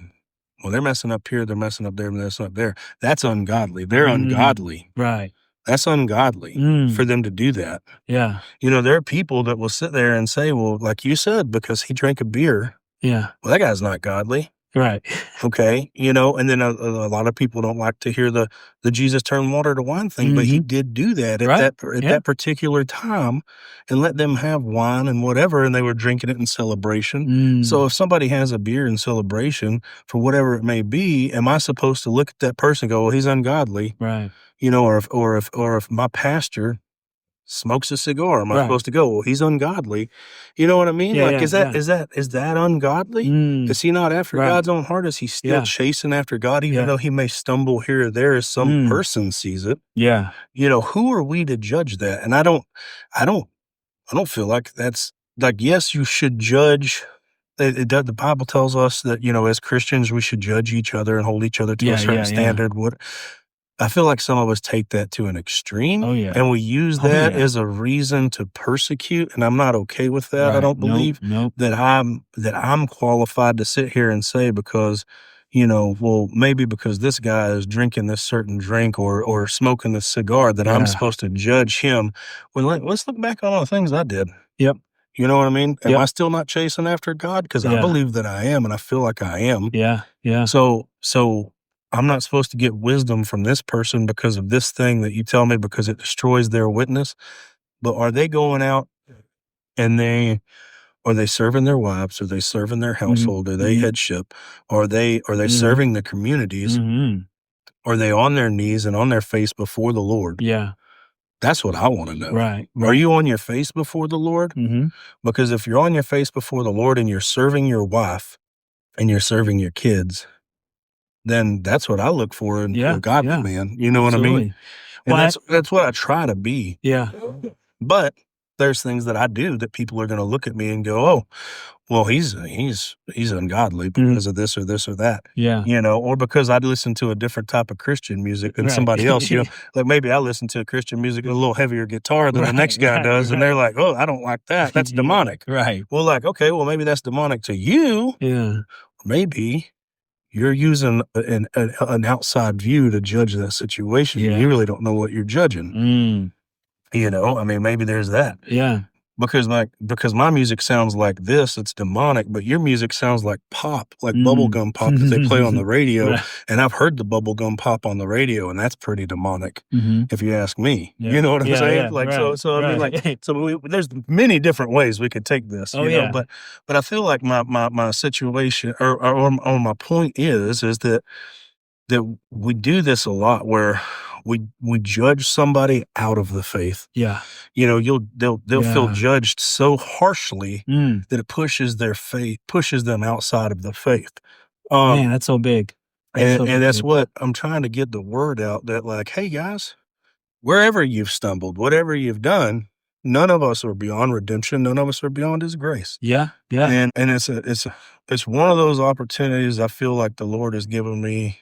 well, they're messing up here, they're messing up there, they're messing up there. That's ungodly. They're ungodly. Right. That's ungodly for them to do that. Yeah. There are people that will sit there and say, well, like you said, because he drank a beer, well, that guy's not godly. Right. Okay. And then a lot of people don't like to hear the Jesus turned water to wine thing, but he did do that at that particular time and let them have wine and whatever, and they were drinking it in celebration. So if somebody has a beer in celebration for whatever it may be, am I supposed to look at that person and go, well, he's ungodly? Right. Or if my pastor smokes a cigar. Am I Right. supposed to go, well, he's ungodly? You know what I mean? Yeah, Like, yeah, is that ungodly? Is he not after right. God's own heart? Is he still Yeah. chasing after God, even Yeah. though he may stumble here or there as some person sees it? Yeah. You know, who are we to judge that? And I don't feel like that's like, yes, you should judge. The Bible tells us that, you know, as Christians, we should judge each other and hold each other to a certain standard. What I feel like some of us take that to an extreme, Oh, yeah. and we use Oh, that yeah. as a reason to persecute, and I'm not okay with that. I Right. don't believe Nope. that I'm qualified to sit here and say because, you know, well, maybe because this guy is drinking this certain drink or smoking this cigar that I'm Yeah. supposed to judge him. Well, let's look back on all the things I did. Yep. You know what I mean? Am Yep. I still not chasing after God? Because I Yeah. believe that I am, and I feel like I am. Yeah. Yeah. So I'm not supposed to get wisdom from this person because of this thing that you tell me because it destroys their witness. But are they going out and are they serving their wives? Are they serving their household? Are they headship? Are they serving the communities? Are they on their knees and on their face before the Lord? Yeah. That's what I want to know. Right. Are you on your face before the Lord? Because if you're on your face before the Lord and you're serving your wife and you're serving your kids, then that's what I look for in a godly man. You know what I mean? And that's what I try to be. Yeah. But there's things that I do that people are going to look at me and go, "Oh, well, he's ungodly because of this or this or that." Yeah. You know, or because I listen to a different type of Christian music than somebody else. You know, like maybe I listen to Christian music with a little heavier guitar than the next guy does, and they're like, "Oh, I don't like that. That's demonic." Right. Well, like, okay, well, maybe that's demonic to you. Yeah. Maybe you're using an outside view to judge that situation. Yeah. You really don't know what you're judging. You know, I mean, maybe there's that. Yeah. Because my music sounds like this, it's demonic, but your music sounds like pop, like bubblegum pop that they play on the radio. Right. And I've heard the bubblegum pop on the radio, and that's pretty demonic, if you ask me. Yeah. You know what I'm saying? Yeah. Like, Right. so I mean, like, there's many different ways we could take this, you know, but I feel like my situation or my point is that we do this a lot where we judge somebody out of the faith. Yeah. You know, they'll feel Yeah. judged so harshly that it pushes them outside of the faith. Man, that's so big. And that's what I'm trying to get the word out that, like, hey guys, wherever you've stumbled, whatever you've done, none of us are beyond redemption. None of us are beyond His grace. Yeah. Yeah. And it's one of those opportunities I feel like the Lord has given me.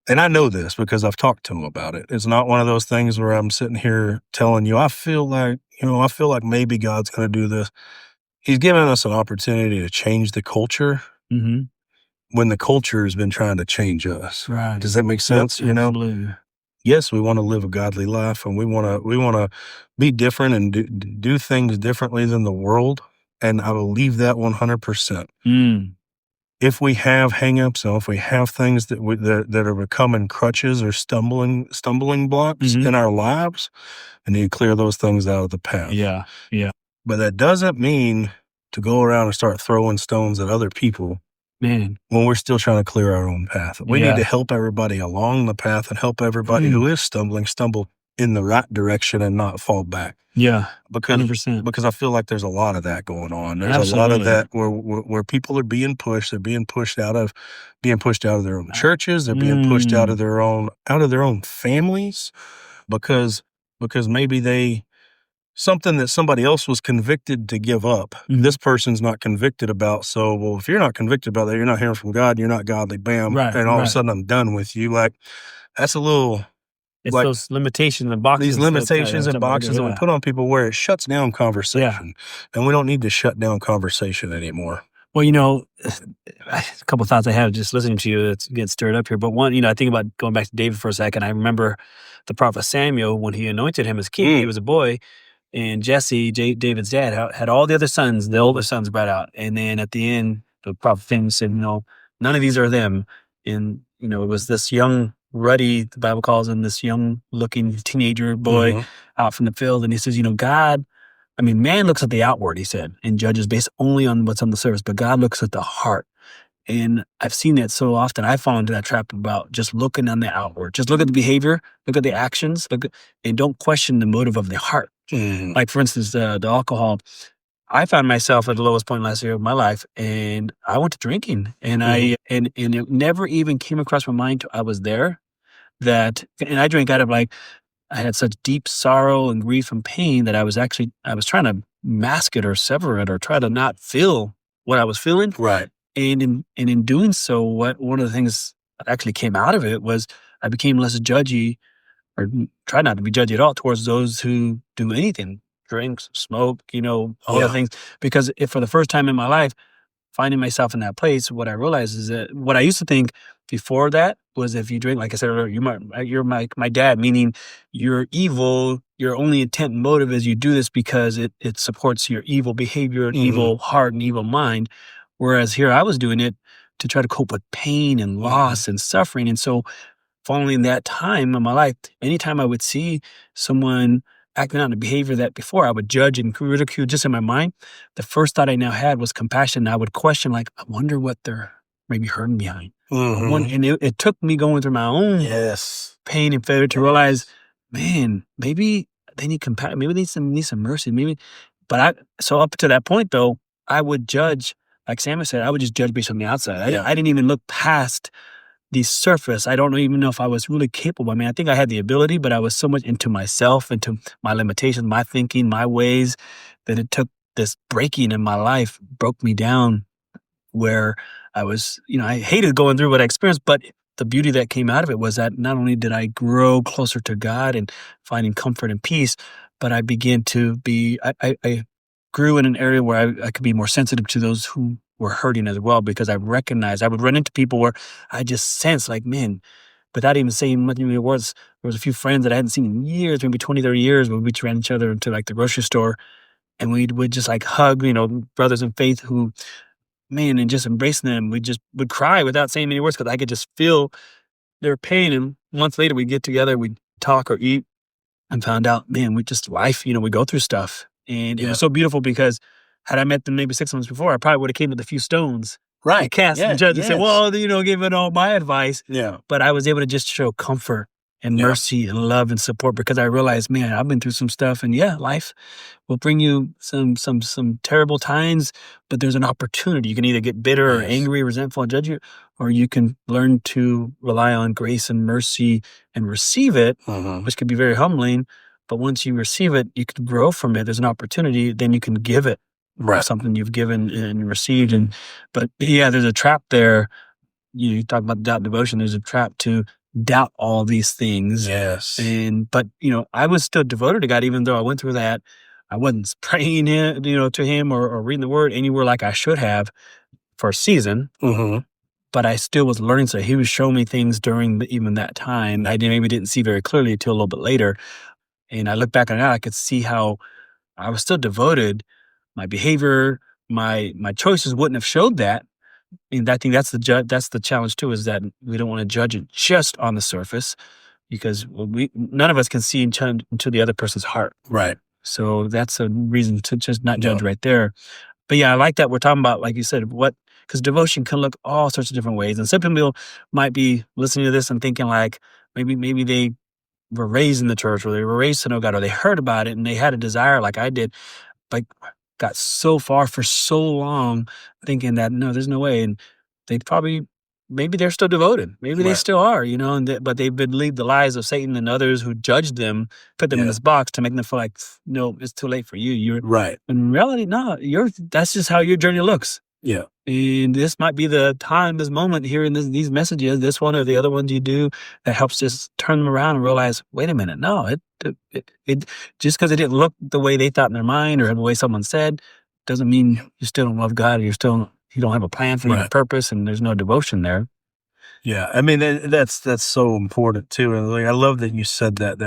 And I know this because I've talked to him about it. It's not one of those things where I'm sitting here telling you, I feel like maybe God's going to do this. He's given us an opportunity to change the culture when the culture has been trying to change us. Right. Does that make sense? Yep, you know, absolutely. yes, we want to live a godly life and we want to be different and do things differently than the world. And I believe that 100%. If we have hangups, or if we have things that are becoming crutches or stumbling blocks in our lives, I need to clear those things out of the path. Yeah. Yeah. But that doesn't mean to go around and start throwing stones at other people, Man. when we're still trying to clear our own path. We need to help everybody along the path and help everybody who is stumble in the right direction and not fall back. Yeah. Because 100%. I feel like there's a lot of that going on. There's a lot of that where people are being pushed. They're being pushed out of their own churches. They're being pushed out of their own families because maybe something that somebody else was convicted to give up. This person's not convicted about. So, well, if you're not convicted about that, you're not hearing from God. You're not godly. Bam. Right, and all of a right. sudden I'm done with you. Like, that's a little. It's like, those limitations and boxes. These limitations and boxes that we put on people where it shuts down conversation. And we don't need to shut down conversation anymore. Well, you know, a couple of thoughts I have just listening to you that's getting stirred up here. But one, you know, I think about going back to David for a second. I remember the prophet Samuel, when he anointed him as king, he was a boy. And Jesse, David's dad, had all the other sons, the older sons brought out. And then at the end, the prophet said, you know, none of these are them. And, you know, it was this young, ruddy, the Bible calls him this young looking teenager boy out from the field. And he says, you know, man looks at the outward, he said, and judges based only on what's on the surface, but God looks at the heart. And I've seen that so often. I fall into that trap about just looking on the outward. Just look at the behavior, look at the actions, and don't question the motive of the heart. Mhm. Like, for instance, the alcohol. I found myself at the lowest point last year of my life, and I went to drinking, and Mhm. and it never even came across my mind till I was there that, and I drank out of like, I had such deep sorrow and grief and pain that I was trying to mask it or sever it or try to not feel what I was feeling. Right. And in doing so, what one of the things that actually came out of it was I became less judgy, or try not to be judgy at all towards those who do anything, drinks, smoke, all the Yeah. things. Because if for the first time in my life, finding myself in that place, what I realized is that what I used to think before that was, if you drink, like I said earlier, you're my dad, meaning you're evil. Your only intent and motive is you do this because it supports your evil behavior and Mhm. evil heart and evil mind. Whereas here I was doing it to try to cope with pain and Mhm. loss and suffering. And so following that time in my life, anytime I would see someone acting out in a behavior that before I would judge and ridicule just in my mind, the first thought I now had was compassion. I would question, like, I wonder what they're maybe hurting behind. Mhm. And it took me going through my own Yes. pain and failure to realize, Yes. man, maybe they need compassion, maybe they need some mercy, maybe. But so up to that point though, I would judge, like Samuel said, I would just judge based on the outside. Yeah. I didn't even look past the surface. I don't even know if I was really capable. I mean, I think I had the ability, but I was so much into myself, into my limitations, my thinking, my ways, that it took this breaking in my life, broke me down, where I was, I hated going through what I experienced, but the beauty that came out of it was that not only did I grow closer to God and finding comfort and peace, but I began to be, I grew in an area where I could be more sensitive to those who were hurting as well, because I recognized I would run into people where I just sensed, like, man, without even saying much, there was a few friends that I hadn't seen in years, maybe 20, 30 years, where we ran each other into like the grocery store, and we would just like hug, brothers in faith who, man, and just embracing them, we just would cry without saying many words because I could just feel their pain. And months later, we'd get together, we'd talk or eat, and found out, man, we just life, we go through stuff. And it Yeah. was so beautiful because had I met them maybe 6 months before, I probably would have came with a few stones and Right. cast and Yeah. judged and said, Yes. well, giving all my advice. Yeah. But I was able to just show comfort and Yeah. mercy and love and support, because I realized, man, I've been through some stuff, and yeah, life will bring you some terrible times, but there's an opportunity. You can either get bitter or Yes. angry, resentful, and judge you, or you can learn to rely on grace and mercy and receive it, Mhm. which could be very humbling. But once you receive it, you can grow from it. There's an opportunity. Then you can give it of Right. something you've given and received. But yeah, there's a trap there. You talk about doubt, devotion. There's a trap to doubt all these things. Yes. But I was still devoted to God, even though I went through that. I wasn't praying him, to him, or reading the word anywhere like I should have for a season. Mhm. But I still was learning. So he was showing me things during even that time I maybe didn't see very clearly until a little bit later. And I look back on that, I could see how I was still devoted. My behavior, my choices wouldn't have showed that. And I think that's the challenge too, is that we don't want to judge it just on the surface, because none of us can see into the other person's heart. Right. So that's a reason to just not Yeah. judge right there. But yeah, I like that we're talking about, like you said, because devotion can look all sorts of different ways. And some people might be listening to this and thinking like, maybe they were raised in the church, or they were raised to know God, or they heard about it and they had a desire like I did, like, got so far for so long thinking that, no, there's no way. And they probably, maybe they're still devoted. Maybe they Right. still are, but they believe the lies of Satan and others who judged them, put them in Yeah. this box to make them feel like, no, it's too late for you. Right. In reality, no, that's just how your journey looks. Yeah. And this might be the time, this moment, hearing these messages, this one or the other ones you do, that helps just turn them around and realize, wait a minute, no, it just because it didn't look the way they thought in their mind or the way someone said, doesn't mean you still don't love God, or you don't have a plan for you, a Right. purpose, and there's no devotion there. Yeah. I mean, that's so important too. And like, I love that you said that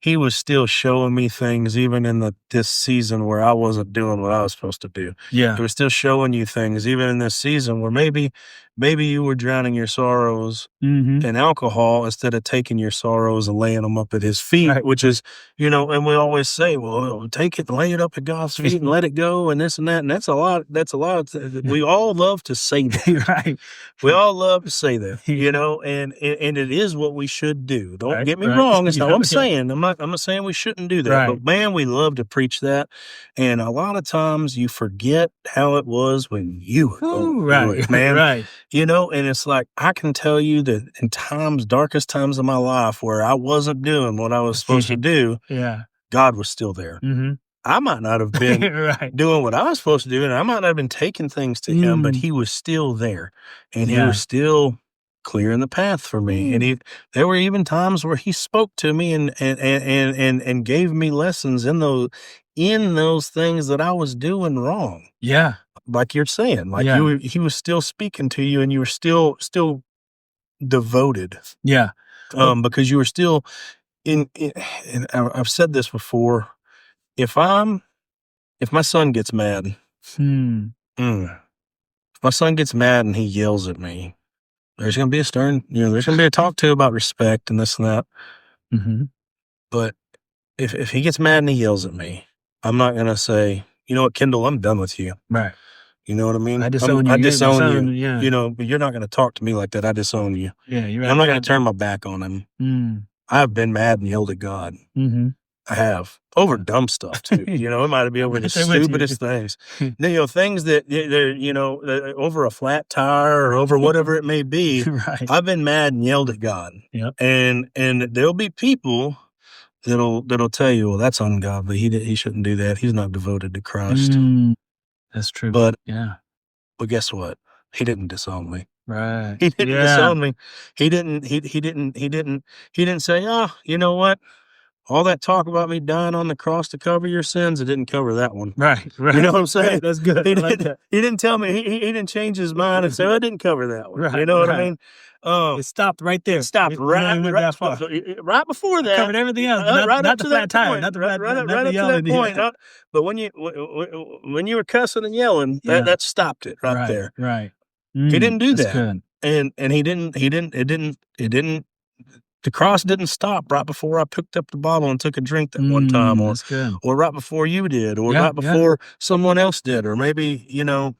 he was still showing me things even in this season where I wasn't doing what I was supposed to do. Yeah. He was still showing you things even in this season where maybe maybe you were drowning your sorrows in alcohol instead of taking your sorrows and laying them up at his feet, Right. which is, and we always say, well, take it, lay it up at God's feet and let it go and this and that. And that's a lot. We all love to say that. Right. We all love to say that, Yeah. and it is what we should do. Don't Right, get me right. wrong. It's not what I'm Yeah. saying. I'm not saying we shouldn't do that, Right. but man, we love to preach that. And a lot of times you forget how it was when you were going Ooh, through right, it, man. right. And it's like, I can tell you that in darkest times of my life where I wasn't doing what I was supposed to do, Yeah. God was still there. I might not have been Right. doing what I was supposed to do, and I might not have been taking things to him, but he was still there, and he Yeah. was still clearing the path for me. And there were even times where he spoke to me and gave me lessons in those things that I was doing wrong. Yeah. Like you're saying, like Yeah. he was still speaking to you, and you were still devoted, Yeah. because you were still and I've said this before. If my son gets mad, Hmm. if my son gets mad and he yells at me, there's going to be there's going to be a talk to about respect and this and that. But if he gets mad and he yells at me, I'm not going to say, you know what, Kendall, I'm done with you. Right. You know what I mean? I disown you. I disown you. Yeah. But you're not going to talk to me like that. I disown you. Yeah. You're right. I'm not going to turn my back on him. I've been mad and yelled at God. I have over dumb stuff too. It might be over the stupidest things. Things that they're, over a flat tire or over whatever it may be. Right. I've been mad and yelled at God. Yep. And there'll be people that'll tell you, well, that's ungodly. He shouldn't do that. He's not devoted to Christ. That's true. But yeah. But guess what? He didn't disown me. Right. He didn't disown me. He didn't say, oh, you know what? All that talk about me dying on the cross to cover your sins, it didn't cover that one. Right. You know what I'm saying? Right, that's good. He I like didn't, that. he didn't tell me. He didn't change his mind and say, "Oh, it didn't cover that one." Right, You know what I right. mean? It stopped right there. It stopped You know, you went that far. right before that. Covered everything else, but right not up the to flat that tire, point. not the Right flat, up not the to that yelling. point. Yeah. But when you were cussing and yelling, Yeah. that stopped it right there. Right. He didn't do That's that. good. And he didn't. It didn't. The cross didn't stop right before I picked up the bottle and took a drink that one time, That's good. or right before you did, or Yeah, right before someone else did, or maybe, and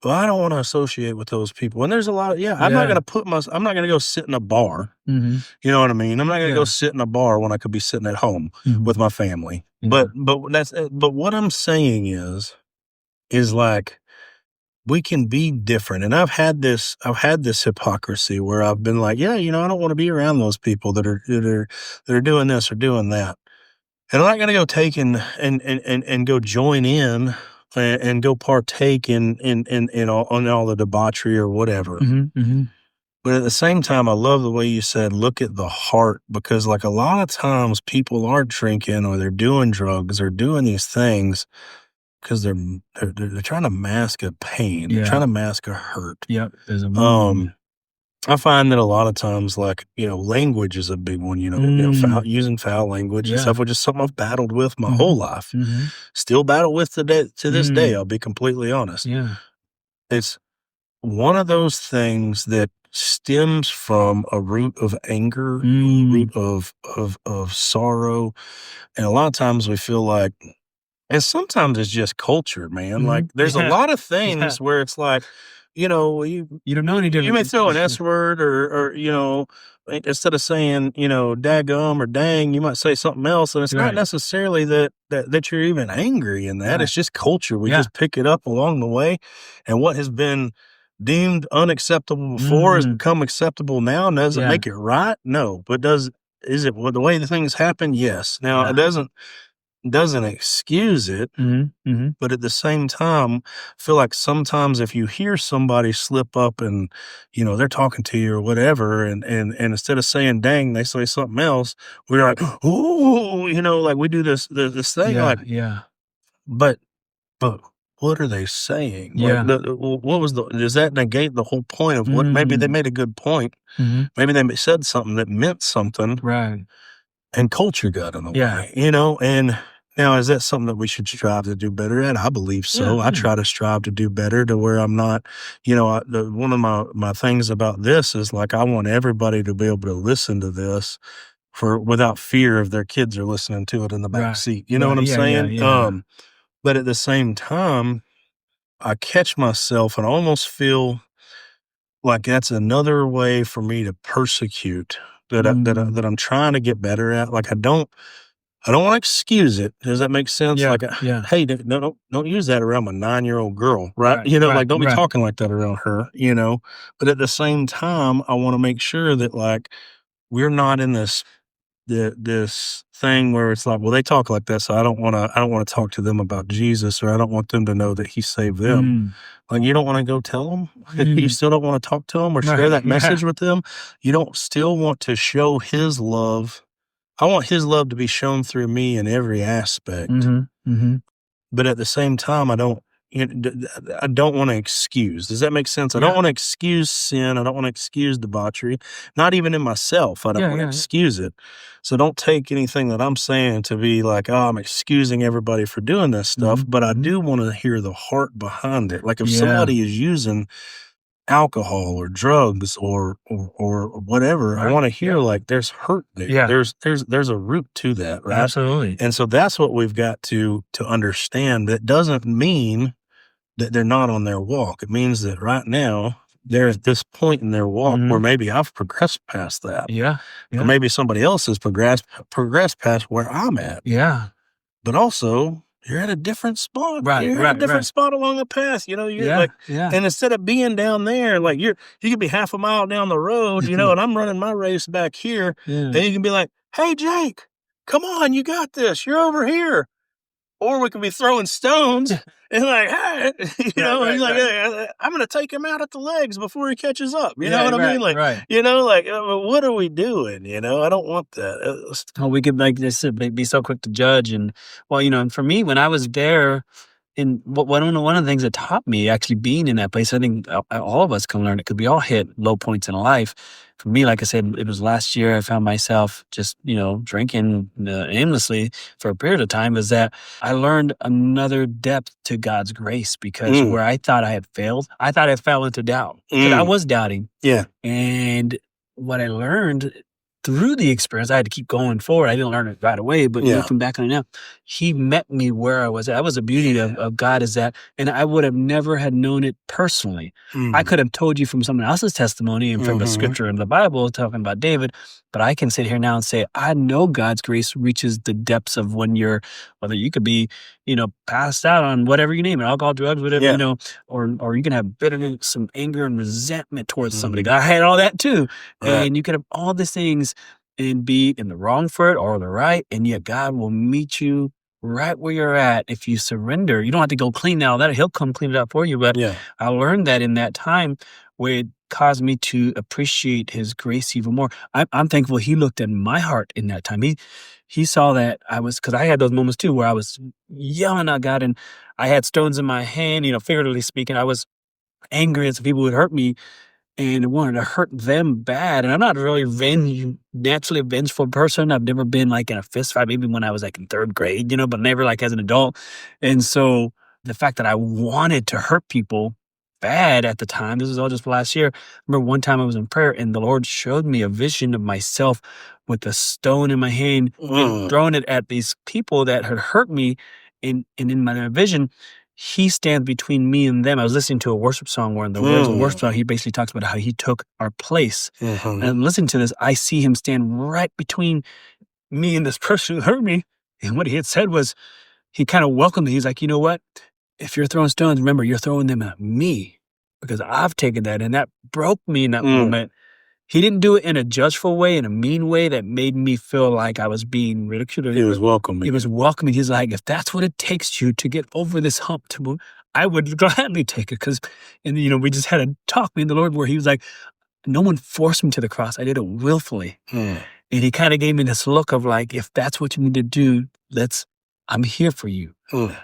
well, I don't want to associate with those people. And there's a lot of, I'm not going to I'm not going to go sit in a bar. Mm-hmm. You know what I mean? I'm not going to Yeah. go sit in a bar when I could be sitting at home with my family. Yeah. But what I'm saying is like, we can be different. And I've had this hypocrisy where I've been like, I don't want to be around those people that are doing this or doing that. And I'm not going to go take and go join in and go partake in all the debauchery or whatever. But at the same time, I love the way you said, look at the heart, because like a lot of times people are drinking or they're doing drugs or doing these things because they're trying to mask a pain. They're trying to mask a hurt. Yep. There's a I find that a lot of times, like, language is a big one, using foul language and stuff, which is something I've battled with my whole life. Still battle with to this day, I'll be completely honest. Yeah. It's one of those things that stems from a root of anger, a root of sorrow. And a lot of times we feel like, and sometimes it's just culture, man. Like there's a lot of things where it's like, you don't know any different. You may throw an S word or instead of saying, daggum or dang, you might say something else. And it's not necessarily that you're even angry in that. Right. It's just culture. We just pick it up along the way. And what has been deemed unacceptable before has become acceptable now. And does it make it right? No. But is it the way the things happen? Yes. Now, it doesn't excuse it, but at the same time, I feel like sometimes if you hear somebody slip up and, they're talking to you or whatever, and instead of saying dang, they say something else, we're like, oh, like we do this thing. But what are they saying? Yeah. Like, does that negate the whole point of what, maybe they made a good point. Maybe they said something that meant something. Right. And culture got in the way, and Now, is that something that we should strive to do better at? I believe so. I Yeah. try to strive to do better to where I'm not, one of my things about this is like I want everybody to be able to listen to this for without fear of their kids are listening to it in the back Right. seat. You know what Right. I'm Yeah. Yeah. saying? Yeah. But at the same time, I catch myself and I almost feel like that's another way for me to persecute that Mm. I'm trying to get better at. Like I don't want to excuse it. Does that make sense? Yeah. Like, Yeah. hey, don't use that around my 9-year-old girl, right? Right. Right. Like don't be Right. talking like that around her. But at the same time, I want to make sure that like we're not in this thing where it's like, well, they talk like that, so I don't want to talk to them about Jesus, or I don't want them to know that He saved them. Mm. Like you don't want to go tell them, you Mm. still don't want to talk to them or share Right. that Yeah. message with them. You don't still want to show His love. I want His love to be shown through me in every aspect, Mm-hmm. Mm-hmm. but at the same time, I don't want to excuse. Does that make sense? I don't Yeah. want to excuse sin. I don't want to excuse debauchery. Not even in myself. I don't Yeah. want to Yeah. Yeah. excuse it. So don't take anything that I'm saying to be like, oh, I'm excusing everybody for doing this stuff. Mm-hmm. But I Mm-hmm. do want to hear the heart behind it. Like if Yeah. somebody is using alcohol or drugs or whatever, I Right. want to hear Yeah. like there's hurt there. Yeah. There's a root to that, right? Absolutely. And so that's what we've got to understand. That doesn't mean that they're not on their walk. It means that right now they're at this point in their walk Mm-hmm. where maybe I've progressed past that. Yeah. Or Yeah. maybe somebody else has progressed past where I'm at. Yeah. But also you're at a different spot. Right. You're at a Right. different Right. spot along the path. You're Yeah. like, Yeah. and instead of being down there, like you could be half a mile down the road, and I'm running my race back here. Yeah. And you can be like, hey, Jake, come on, you got this. You're over here. Or we could be throwing stones and like, hey, Right. he's like, Right. hey, I'm going to take him out at the legs before he catches up. You know Yeah. what I mean? Right. Like, Right. what are we doing? I don't want that. Oh, we could like just be so quick to judge, and well, and for me, when I was there, and one of the things that taught me actually being in that place, I think all of us can learn it because we all hit low points in life. For me, like I said, it was last year. I found myself just drinking aimlessly for a period of time. Is that I learned another depth to God's grace because where I thought I had failed, I thought I fell into doubt because I was doubting. Yeah. And what I learned through the experience, I had to keep going forward. I didn't learn it right away, but Yeah. looking back on it now, He met me where I was at. That was the beauty of God is that, and I would have never had known it personally. I could have told you from someone else's testimony and from a scripture in the Bible talking about David, but I can sit here now and say, I know God's grace reaches the depths of whether you could be, passed out on whatever you name it, alcohol, drugs, whatever, Yeah. or you can have bitterness, some anger and resentment towards somebody. I had all that too. Right. And you could have all these things and be in the wrong for it or the right. And yet God will meet you right where you're at if you surrender. You don't have to go clean all that. He'll come clean it up for you. But Yeah. I learned that in that time where it caused me to appreciate His grace even more. I'm thankful He looked at my heart in that time. He saw that because I had those moments too where I was yelling at God and I had stones in my hand, figuratively speaking. I was angry at some people who had hurt me and wanted to hurt them bad. And I'm not really naturally a vengeful person. I've never been like in a fist fight, maybe when I was like in third grade, but never like as an adult. And so the fact that I wanted to hurt people bad at the time, this was all just last year. I remember one time I was in prayer and the Lord showed me a vision of myself with a stone in my hand and throwing it at these people that had hurt me. And in my vision, He stands between me and them. I was listening to a worship song where in the words of the worship song, He basically talks about how He took our place. And listening to this, I see Him stand right between me and this person who hurt me. And what He had said was, He kind of welcomed me. He's like, you know what? If you're throwing stones, remember, you're throwing them at me because I've taken that. And that broke me in that moment. He didn't do it in a judgeful way, in a mean way that made me feel like I was being ridiculed. He was welcoming. He was welcoming. He's like, if that's what it takes you to get over this hump, I would gladly take it. And we just had a talk, me and the Lord, where He was like, no one forced me to the cross. I did it willfully. And He kind of gave me this look of like, if that's what you need to do, let's I'm here for you. Mm.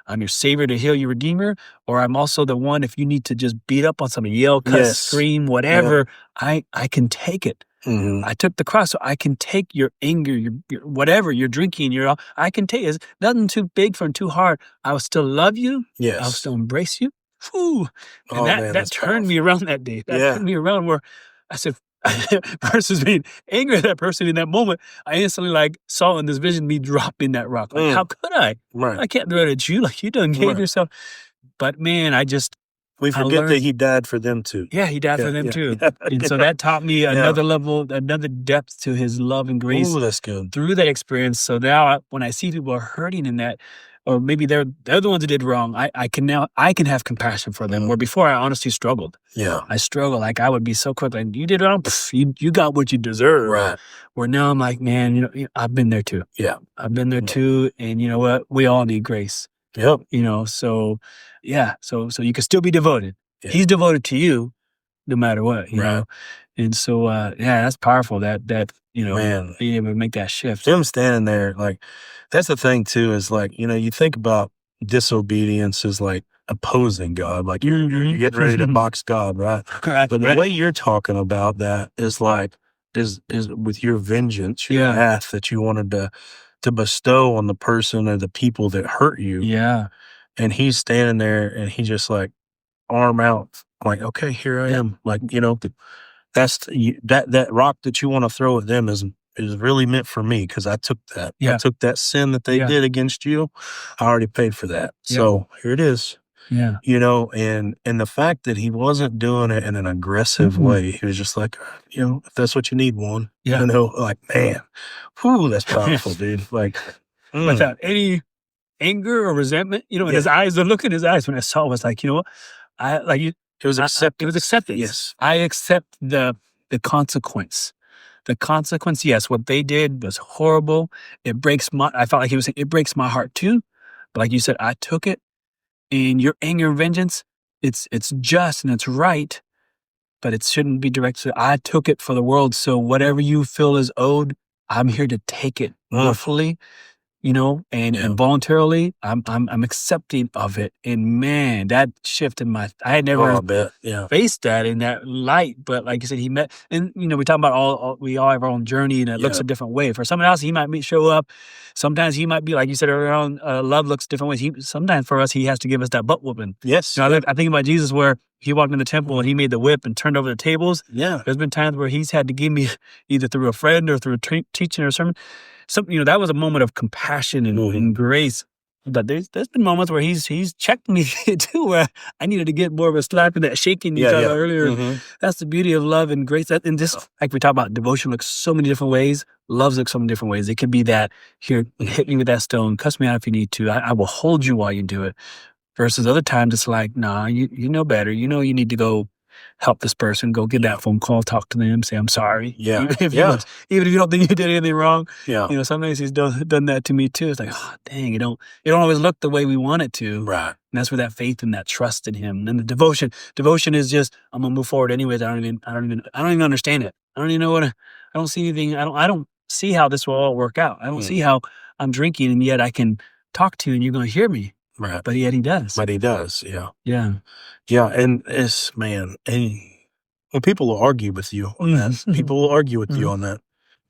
I'm your savior to heal your redeemer, or I'm also the one if you need to just beat up on somebody, yell, cuss, Yes. scream, whatever, I can take it. Mhm. I took the cross, so I can take your anger, your whatever, your drinking, I can take it. It's nothing too big for and too hard. I will still love you. I'll Yes. still embrace you. Whew. And Oh, that man, that that's turned me around that day. That Yeah. turned me around where I said, versus being angry at that person in that moment, I instantly saw in this vision me dropping that rock. Like, how could I? Right. I can't throw it at you. Like, you done gave Right. yourself. But man, We I forget that learned, he died for them too. yeah, he died Yeah, for them yeah, too. yeah, And so yeah. that taught me Yeah. another level, another depth to his love and grace Ooh, that's good. through that experience. So now when I see people are hurting in that, or maybe they're the ones that did wrong, I can have compassion for them. Where before I honestly struggled. Yeah. I struggle. Like I would be so quick, like you did wrong, you got what you deserve. Right. Where now I'm like, man, I've been there too. Yeah. I've been there too, and you know what? We all need grace. Yep. So yeah, so you can still be devoted. Yeah. He's devoted to you no matter what, you Right. know. And so yeah, that's powerful that Man. being able to make that shift. Him standing there, like, that's the thing too, is like, you think about disobedience as like opposing God. Like you're getting ready to box God, right? Right, But the right. way you're talking about that is like, is with your vengeance, your Yeah. wrath that you wanted to bestow on the person or the people that hurt you. Yeah. And he's standing there and he just like arm out, like, okay, here I am. Like, that's that rock that you want to throw at them is really meant for me because I took that. Yeah. I took that sin that they Yeah. did against you. I already paid for that. Yeah. So here it is. Yeah. And the fact that he wasn't doing it in an aggressive way, he was just like, if that's what you need, Juan. Yeah. Like, man, whew, that's powerful, dude. Like, Without any anger or resentment, in his eyes, the look in his eyes when I saw it was like, you know what? it was acceptance. It was acceptance. Yes. I accept the consequence. The consequence, yes, what they did was horrible. I felt like he was saying, it breaks my heart too. But like you said, I took it. And your anger and vengeance, it's just and it's right, but it shouldn't be directed. I took it for the world. So whatever you feel is owed, I'm here to take it willfully, and voluntarily. I'm accepting of it. And man, that shift in I had never faced that in that light. But like you said, he met, and we talk about we all have our own journey, and it looks a different way. For someone else, he might show up. Sometimes he might be like you said earlier on. Love looks different ways. Sometimes for us, he has to give us that butt whooping. Yes. I think about Jesus where he walked in the temple and he made the whip and turned over the tables. Yeah. There's been times where he's had to give me either through a friend or through a teaching or a sermon. That was a moment of compassion and grace. But there's been moments where he's checked me too, where I needed to get more of a slap in that shaking you talked about earlier. That's the beauty of love and grace. And just like we talk about, devotion looks so many different ways. Love looks so many different ways. It could be that, here, hit me with that stone, cuss me out if you need to. I will hold you while you do it. Versus other times it's like, nah, you know better. You need to go help this person, go get that phone call, talk to them, say, I'm sorry. Yeah. Even if you don't think you did anything wrong. Yeah. Sometimes he's done that to me too. It's like, oh, dang, it don't always look the way we want it to. Right. And that's where that faith and that trust in him. And the devotion is just, I'm gonna move forward anyways. I don't even understand it. I don't even know I don't see anything. I don't see how this will all work out. I don't see how I'm drinking and yet I can talk to you and you're gonna hear me. Right. But yet he does. Yeah. Yeah. Yeah. And and people will argue with you on that. People will argue with you on that.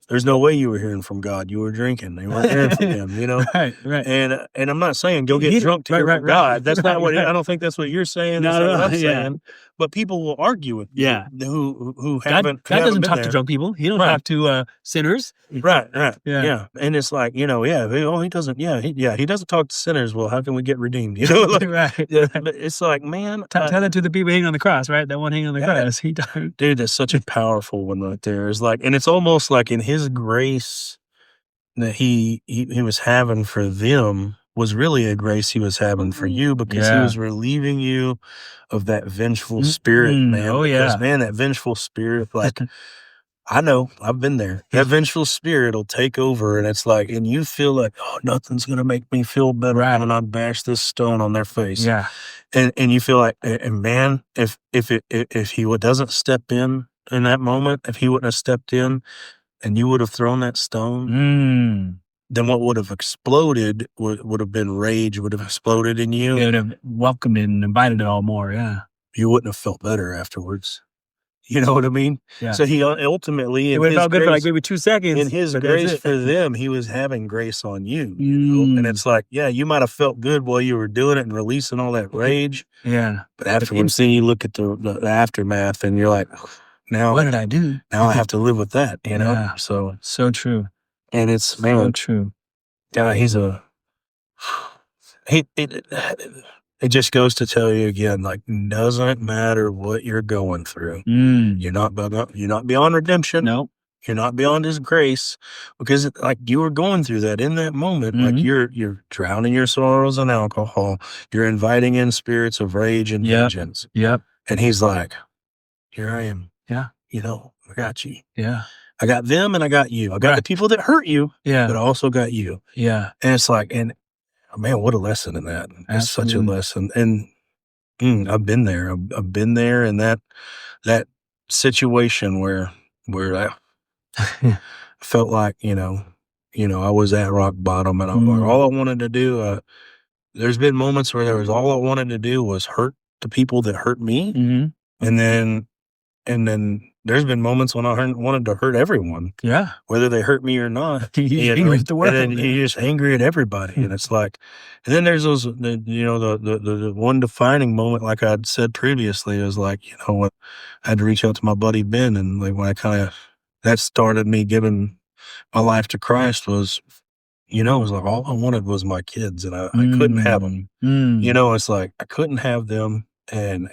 There's no way you were hearing from God. You were drinking. They weren't hearing from him, Right. And I'm not saying go get drunk to hear from God. That's not what, I don't think that's what you're saying. That's not what I'm saying. But people will argue with you who haven't. God doesn't talk there. to drunk people. He don't talk to sinners. Right. Yeah. And it's like, he doesn't, he doesn't talk to sinners. Well, how can we get redeemed? Right. But it's like, man. Tell that to the people hanging on the cross, right? That one hanging on the cross. Dude, that's such a powerful one right there. It's like, and it's almost like in his grace that he was having for them was really a grace he was having for you because he was relieving you of that vengeful spirit, man. Oh, because, man, that vengeful spirit, like, I know, I've been there. That vengeful spirit will take over, and it's like, and you feel like, oh, nothing's going to make me feel better when I bash this stone on their face. Yeah. And you feel like, and man, if he doesn't step in that moment, if he wouldn't have stepped in and you would have thrown that stone, then what would have exploded would have been rage, would have exploded in you. It would have welcomed it and invited it all more. Yeah. You wouldn't have felt better afterwards. You know what I mean? Yeah. So he ultimately, it would have felt good for like maybe 2 seconds. in his but grace that's it. for them, he was having grace on you. You know? And it's like, yeah, you might have felt good while you were doing it and releasing all that rage. Yeah. But afterwards, then you look at the aftermath and you're like, now What did I do? now I have to live with that, you know? Yeah. So true. And it's, So man, true. yeah, it just goes to tell you again, like, doesn't matter what you're going through. You're not beyond redemption. No. You're not beyond his grace, because like you were going through that in that moment. Like you're drowning your sorrows in alcohol. You're inviting in spirits of rage and vengeance. Yep. And he's like, here I am. Yeah. You know, I got you. Yeah. I got them and I got you. I got the people that hurt you, Yeah. but I also got you. Yeah. And it's like, and man, what a lesson in that. It's such a lesson. And I've been there. I've been there in that situation where I felt like, I was at rock bottom, and all I wanted to do, there's been moments where all I wanted to do was hurt the people that hurt me. And then there's been moments when I wanted to hurt everyone. Yeah. Whether they hurt me or not. You're angry at the world. And then you're just angry at everybody. And it's like, and then there's those, the one defining moment, like I'd said previously, is like, when I had to reach out to my buddy Ben, and like when that started me giving my life to Christ was, it was like all I wanted was my kids, and I couldn't have them. It's like I couldn't have them. And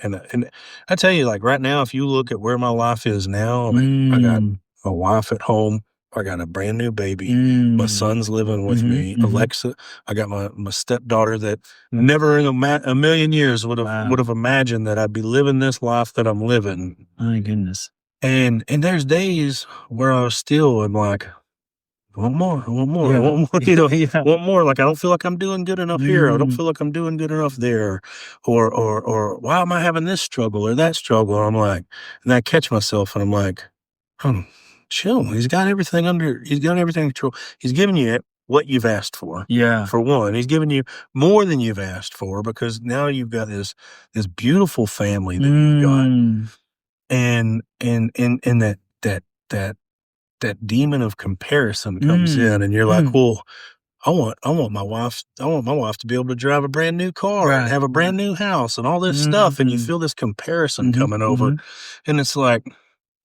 I tell you, like right now, if you look at where my life is now, I mean, I got a wife at home. I got a brand new baby. My son's living with me. Alexa, I got my stepdaughter that never in a million years would have imagined that I'd be living this life that I'm living. My goodness. And there's days where I still am like, want more, want more, Yeah. want more, want more. Like, I don't feel like I'm doing good enough here. I don't feel like I'm doing good enough there. Or why am I having this struggle or that struggle? I'm like, and I catch myself and I'm like, chill. He's got everything in control. He's giving you what you've asked for. Yeah. For one, he's giving you more than you've asked for, because now you've got this beautiful family that you've got. And that demon of comparison comes in, and you're like, well, I want my wife to be able to drive a brand new car and have a brand new house and all this stuff. And you feel this comparison coming over, and it's like,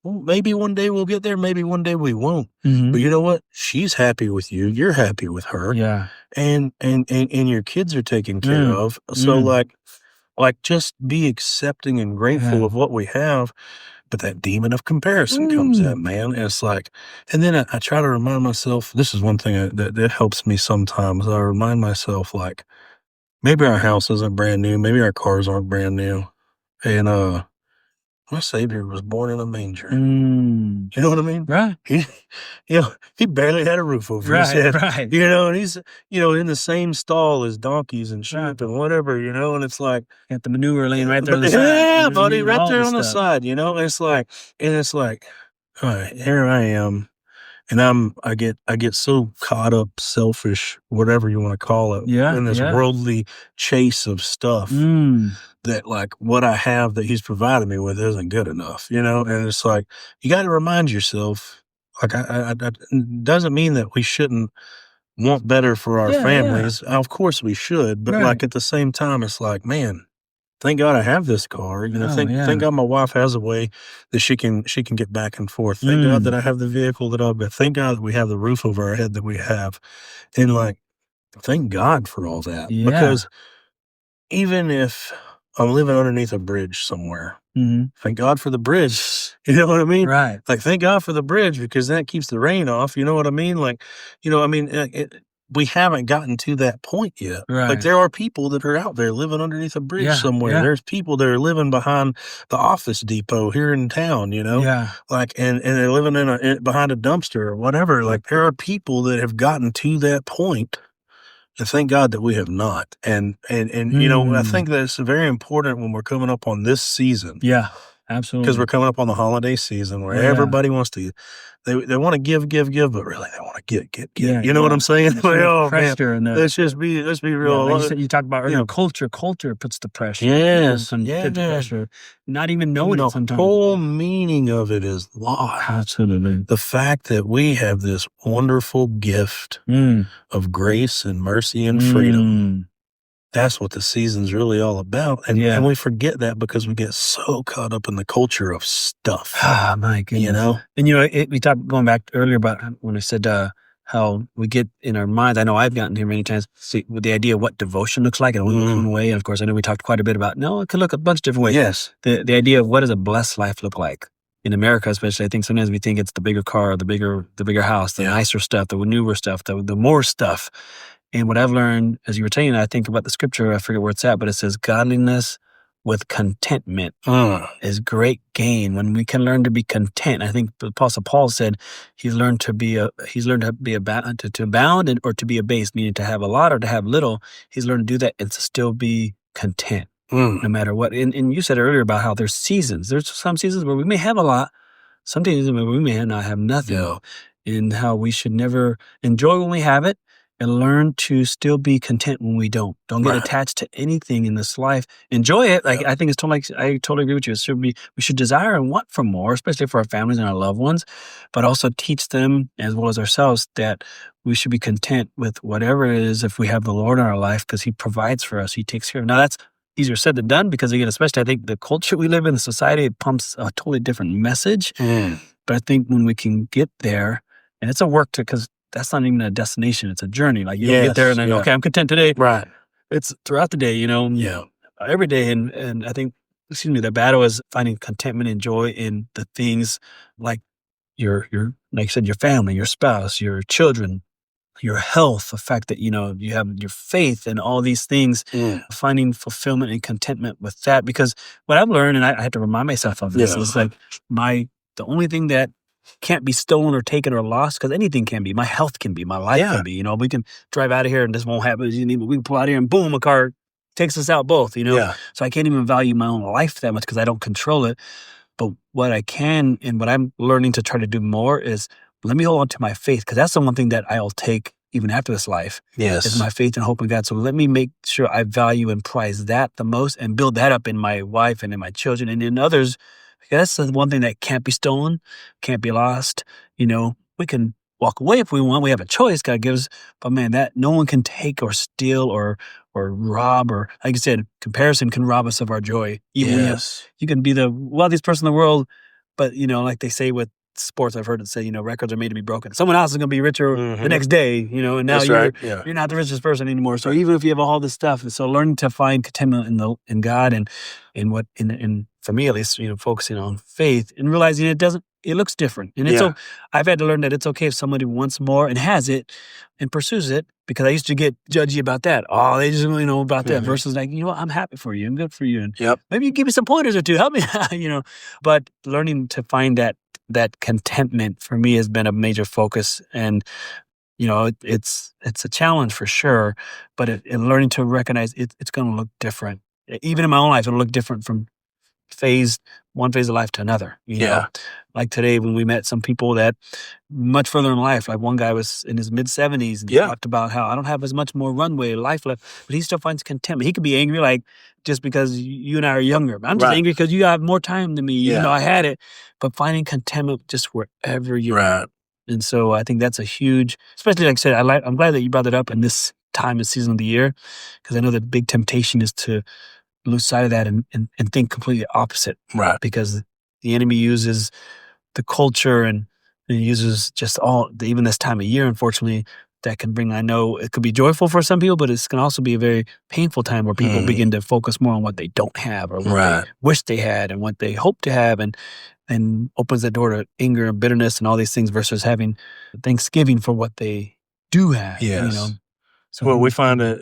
well, maybe one day we'll get there. Maybe one day we won't. But you know what? She's happy with you. You're happy with her. Yeah. And your kids are taken care of. So like just be accepting and grateful of what we have. But that demon of comparison comes in, man. And it's like, and then I try to remind myself, this is one thing that helps me sometimes. I remind myself, like, maybe our house isn't brand new. Maybe our cars aren't brand new. And my Savior was born in a manger. You know what I mean? Right. He barely had a roof over his head. Right. And he's, in the same stall as donkeys and sheep and whatever, and it's like, got the manure laying right there on the side. Yeah, buddy, right there on the side, and it's like, all right, here I am. And I get so caught up, selfish, whatever you want to call it, in this worldly chase of stuff, that like what I have that he's provided me with isn't good enough, and it's like, you got to remind yourself, like, it doesn't mean that we shouldn't want better for our families. Of course we should, but like at the same time, it's like, man, thank God I have this car. Thank God my wife has a way that she can get back and forth. Thank God that I have the vehicle that I've got. Thank God that we have the roof over our head that we have. And like, thank God for all that. Yeah. Because even if I'm living underneath a bridge somewhere, thank God for the bridge. You know what I mean? Right. Like, thank God for the bridge, because that keeps the rain off. You know what I mean? Like, we haven't gotten to that point yet. Right. Like, there are people that are out there living underneath a bridge somewhere. There's people that are living behind the Office Depot here in town, Yeah. like, and they're living behind a dumpster or whatever. Like, there are people that have gotten to that point. And thank God that we have not. And I think that's very important when we're coming up on this season. Yeah. Absolutely. Because we're coming up on the holiday season where everybody wants to, they want to give, but really they want to get. Yeah, you know what I'm saying? Like, oh man, pressure and let's be real. like you said, you talked about earlier, know, culture puts the pressure. Yes, Puts the pressure, not even knowing the it sometimes. whole meaning of it is lost. Absolutely. The fact that we have this wonderful gift of grace and mercy and freedom. That's what the season's really all about. And we forget that because we get so caught up in the culture of stuff. Ah, my goodness. You know? And we talked going back earlier about when I said how we get in our minds. I know I've gotten here many times with the idea of what devotion looks like in one way. And of course, I know we talked quite a bit about, no, it could look a bunch of different ways. Yes. The idea of what does a blessed life look like? In America, especially, I think sometimes we think it's the bigger car, the bigger house, the nicer stuff, the newer stuff, the more stuff. And what I've learned, as you were saying, I think about the scripture, I forget where it's at, but it says godliness with contentment is great gain. When we can learn to be content, I think the Apostle Paul said he's learned to abound or to be abased, meaning to have a lot or to have little. He's learned to do that and to still be content, no matter what. And you said earlier about how there's seasons. There's some seasons where we may have a lot, some seasons where we may not have nothing, and how we should never enjoy when we have it, and learn to still be content when we don't. Don't get attached to anything in this life. Enjoy it. Like I think it's totally. I totally agree with you. We should desire and want for more, especially for our families and our loved ones, but also teach them as well as ourselves that we should be content with whatever it is if we have the Lord in our life, because He provides for us. He takes care of. Now that's easier said than done, because again, especially I think the culture we live in, the society, it pumps a totally different message. But I think when we can get there, and it's a work because that's not even a destination. It's a journey. Like you don't get there and then, okay, I'm content today. Right. It's throughout the day, every day. And I think, the battle is finding contentment and joy in the things like your like you said, your family, your spouse, your children, your health, the fact that, you have your faith and all these things, finding fulfillment and contentment with that. Because what I've learned, and I have to remind myself of this, is like the only thing that can't be stolen or taken or lost, because anything can be. My health can be. My life can be. We can drive out of here and this won't happen. We can pull out here and boom, a car takes us out both. So I can't even value my own life that much because I don't control it. But what I can, and what I'm learning to try to do more, is let me hold on to my faith, because that's the one thing that I'll take even after this life. Is my faith and hope in God. So let me make sure I value and prize that the most, and build that up in my wife and in my children and in others. That's the one thing that can't be stolen, can't be lost. We can walk away if we want. We have a choice God gives, but man, that no one can take or steal or rob, or like you said, comparison can rob us of our joy. Even you can be the wealthiest person in the world, but like they say with sports, I've heard it say, records are made to be broken. Someone else is going to be richer the next day, and now you're not the richest person anymore. So even if you have all this stuff, so learning to find contentment in God and for me at least, focusing on faith and realizing it looks different. And I've had to learn that it's okay if somebody wants more and has it and pursues it, because I used to get judgy about that. Oh, they just really know about that, versus like, I'm happy for you. I'm good for you. And maybe you give me some pointers or two. Help me, but learning to find that contentment for me has been a major focus. And, it's a challenge for sure, but in learning to recognize it's going to look different. Even in my own life, it'll look different from one phase of life to another. Like today when we met some people that much further in life, like one guy was in his mid-70s and talked about how I don't have as much more runway life left, but he still finds contentment. He could be angry like just because you and I are younger. I'm just angry because you have more time than me. Even though I had it, but finding contentment just wherever you're at. And so I think that's a huge, especially like I said, I'm glad that you brought it up in this time and season of the year, because I know the big temptation is to lose sight of that and think completely opposite. Because the enemy uses the culture and he uses just even this time of year, unfortunately, that can bring, I know it could be joyful for some people, but it can also be a very painful time where people begin to focus more on what they don't have or what they wish they had and what they hope to have, and opens the door to anger and bitterness and all these things, versus having thanksgiving for what they do have. So Well, we who find it,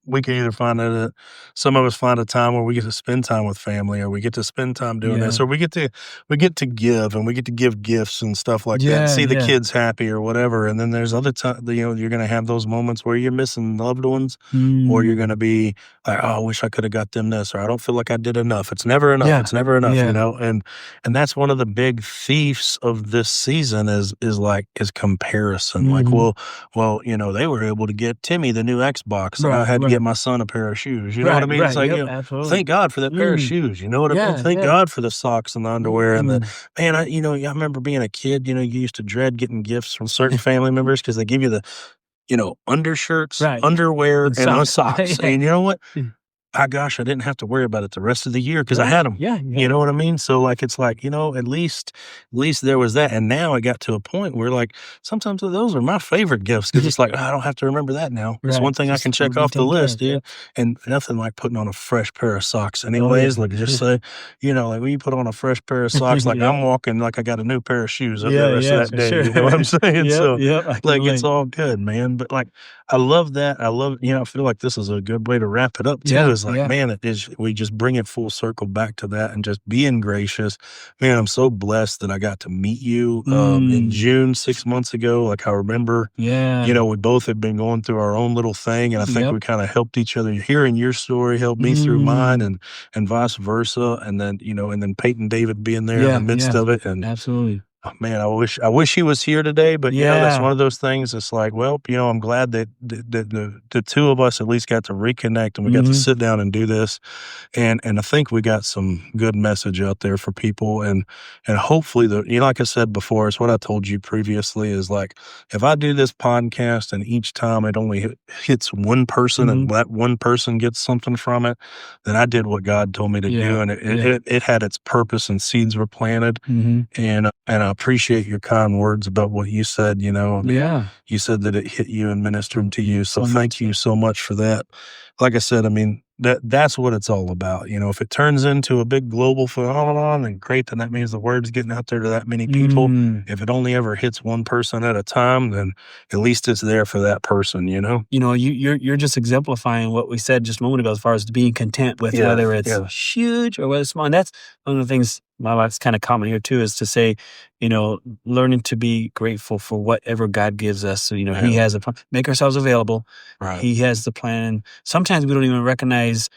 we can either find it some of us find a time where we get to spend time with family, or we get to spend time doing this, yeah. or we get to give, and we get to give gifts and stuff like that, and Yeah, see the yeah. kids happy or whatever. And then there's other time, you're gonna have those moments where you're missing loved ones, or you're gonna Mm. be like, "Oh, I wish I coulda got them this," or "I don't feel like I did enough." It's never enough. Yeah, It's never enough, yeah. and that's one of the big thieves of this season is comparison. Like, Mhm. they were able to get Timmy the new Xbox, and I Right, had to get right. my son a pair of shoes. You know what I Right, mean? It's right, like, yep, absolutely. thank God for that pair of Mm. shoes. You know what I mean? Yeah, Thank yeah. God for the socks and the underwear and the Mm. man. I remember being a kid. You used to dread getting gifts from certain family members because they give you the undershirts, Right, underwear, and and socks. socks. Yeah. And you know what? Mm. Gosh, I didn't have to worry about it the rest of the year because I Right. had them. Yeah, You yeah. know what I mean? So, like, it's like, at least there was that. And now it got to a point where, like, sometimes those are my favorite gifts because it's like, I don't have to remember that now. It's Right, one thing I just can will check be off the taken care list, of, dude. yep. And nothing like putting on a fresh pair of socks, Oh, yeah. anyways. Like, just say, like when you put on a fresh pair of socks, like Yep. I'm walking like I got a new pair of shoes every Yeah, rest of yeah, that for day. sure. You know what I'm saying? Yep, So, yep, I can like, it's relate. all good, man. But like, I love that. I feel like this is a good way to wrap it up too. Yeah, Is like, yeah. man, we just bring it full circle back to that and just being gracious. Man, I'm so blessed that I got to meet you in Mm. June 6 months ago. Like, I remember, Yeah. we both had been going through our own little thing, and I think Yep. we kind of helped each other. Hearing your story helped me through mine, Mm. and vice versa. And then Peyton David being there in the Yeah, midst yeah, of it, and absolutely. oh, man, I wish he was here today, but, that's Yeah. one of those things. It's like, well, I'm glad that the two of us at least got to reconnect, and we got to Mhm. sit down and do this, and I think we got some good message out there for people, and hopefully like I said before, it's what I told you previously is like, if I do this podcast and each time it only hits one person and Mhm. that one person gets something from it, then I did what God told me to do, Yeah, and it it yeah. it it had its purpose and seeds were planted. Mhm. And I appreciate your kind words about what you said. I mean, Yeah. you said that it hit you and ministered to you. So So thank much. you so much for that. Like I said, I mean, that's what it's all about. If it turns into a big global phenomenon, and great, then that means the word's getting out there to that many people. Mm. If it only ever hits one person at a time, then at least it's there for that person. You're just exemplifying what we said just a moment ago as far as being content with Yeah. whether it's Yeah. huge or whether it's small. And that's one of the things my life's kind of common here too, is to say, learning to be grateful for whatever God gives us. So, He Yeah. has a plan. Make ourselves available. Right. He has the plan. Sometimes we don't even recognize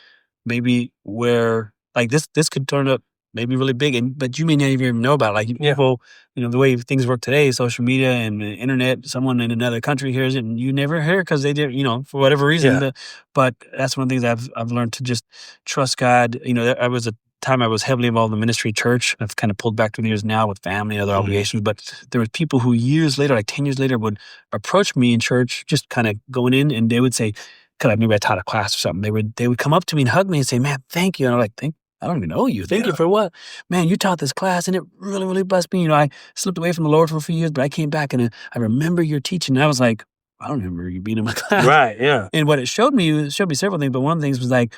maybe where like this could turn up maybe really big, but you may not even know about it. Like Yeah. people, the way things work today, social media and the internet, someone in another country hears it and you never hear because they did, for whatever reason. Yeah. But that's one of the things I've learned to just trust God. I was a time I was heavily involved in the ministry church. I've kind of pulled back through the years now with family and other Mhm. obligations. But there was people who years later, like 10 years later, would approach me in church, just kind of going in, and they would say, because maybe I taught a class or something. They would come up to me and hug me and say, "Man, thank you." And I'm like, "Thank. I don't even know you. Thank you Yeah. for what? Man, you taught this class and it really, really blessed me. I slipped away from the Lord for a few years, but I came back and I remember your teaching." And I was like, "I don't remember you being in my class." Right. Yeah. And what it showed me several things, but one of the things was like,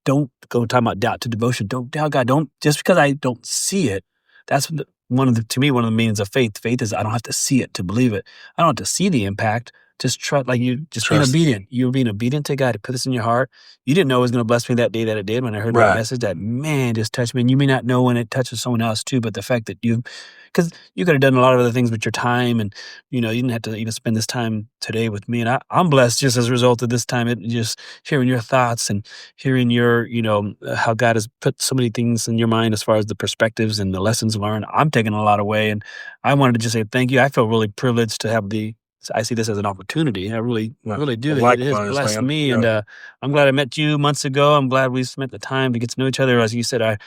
don't go talking about doubt to devotion. Don't doubt God. Don't just because I don't see it. That's to me, one of the meanings of faith. Faith is I don't have to see it to believe it. I don't have to see the impact. Just trust, like you, just being Trust. obedient. You're being obedient to God to put this in your heart. You didn't know it was going to bless me that day that it did when I heard that Right. message. That man just touched me. And you may not know when it touches someone else too, but the fact that because you could have done a lot of other things with your time, and you didn't have to even spend this time today with me. And I'm blessed just as a result of this time. It just hearing your thoughts and hearing your, how God has put so many things in your mind as far as the perspectives and the lessons learned. I'm taking a lot away, and I wanted to just say thank you. I feel really privileged to have I see this as an opportunity. I really, Well, really do. It has likewise, blessed man. me, Yeah. and I'm glad I met you months ago. I'm glad we spent the time to get to know each other. As you said, I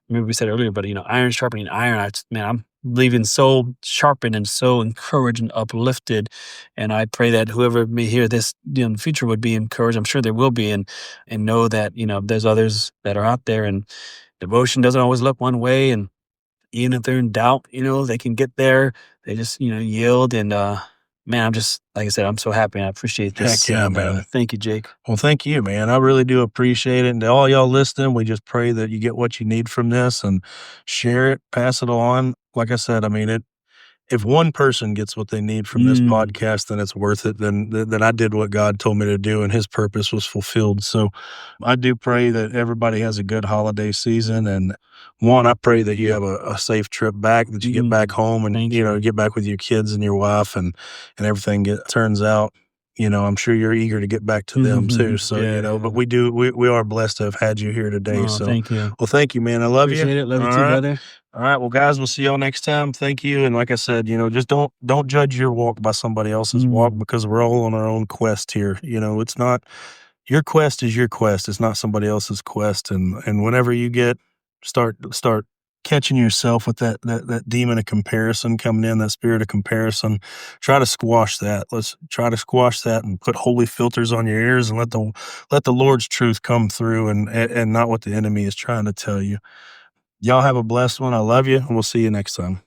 remember we said earlier, but iron sharpening iron. I'm leaving so sharpened and so encouraged and uplifted. And I pray that whoever may hear this in the future would be encouraged. I'm sure there will be, and know that there's others that are out there, and devotion doesn't always look one way, and even if they're in doubt, they can get there. They just yield, and man, I'm just like I said, I'm so happy. And I appreciate Heck this, yeah, and man. thank you, Jake. Well, thank you, man. I really do appreciate it. And to all y'all listening, we just pray that you get what you need from this and share it, pass it on. Like I said, I mean, if one person gets what they need from this podcast, then it's worth it. Then I did what God told me to do, and His purpose was fulfilled. So I do pray that everybody has a good holiday season. And Juan, I pray that you have a safe trip back, that you get back home and, get back with your kids and your wife and everything turns out. I'm sure you're eager to get back to them too. So, but we are blessed to have had you here today. So thank you. well, thank you, man. I love you. Appreciate it. Love you too, brother. All right. Well, guys, we'll see y'all next time. Thank you. And like I said, just don't judge your walk by somebody else's walk, because we're all on our own quest here. It's not your quest is your quest. It's not somebody else's quest. And whenever you start catching yourself with that demon of comparison coming in, that spirit of comparison, try to squash that. Let's try to squash that and put holy filters on your ears and let the Lord's truth come through and not what the enemy is trying to tell you. Y'all have a blessed one. I love you, and we'll see you next time.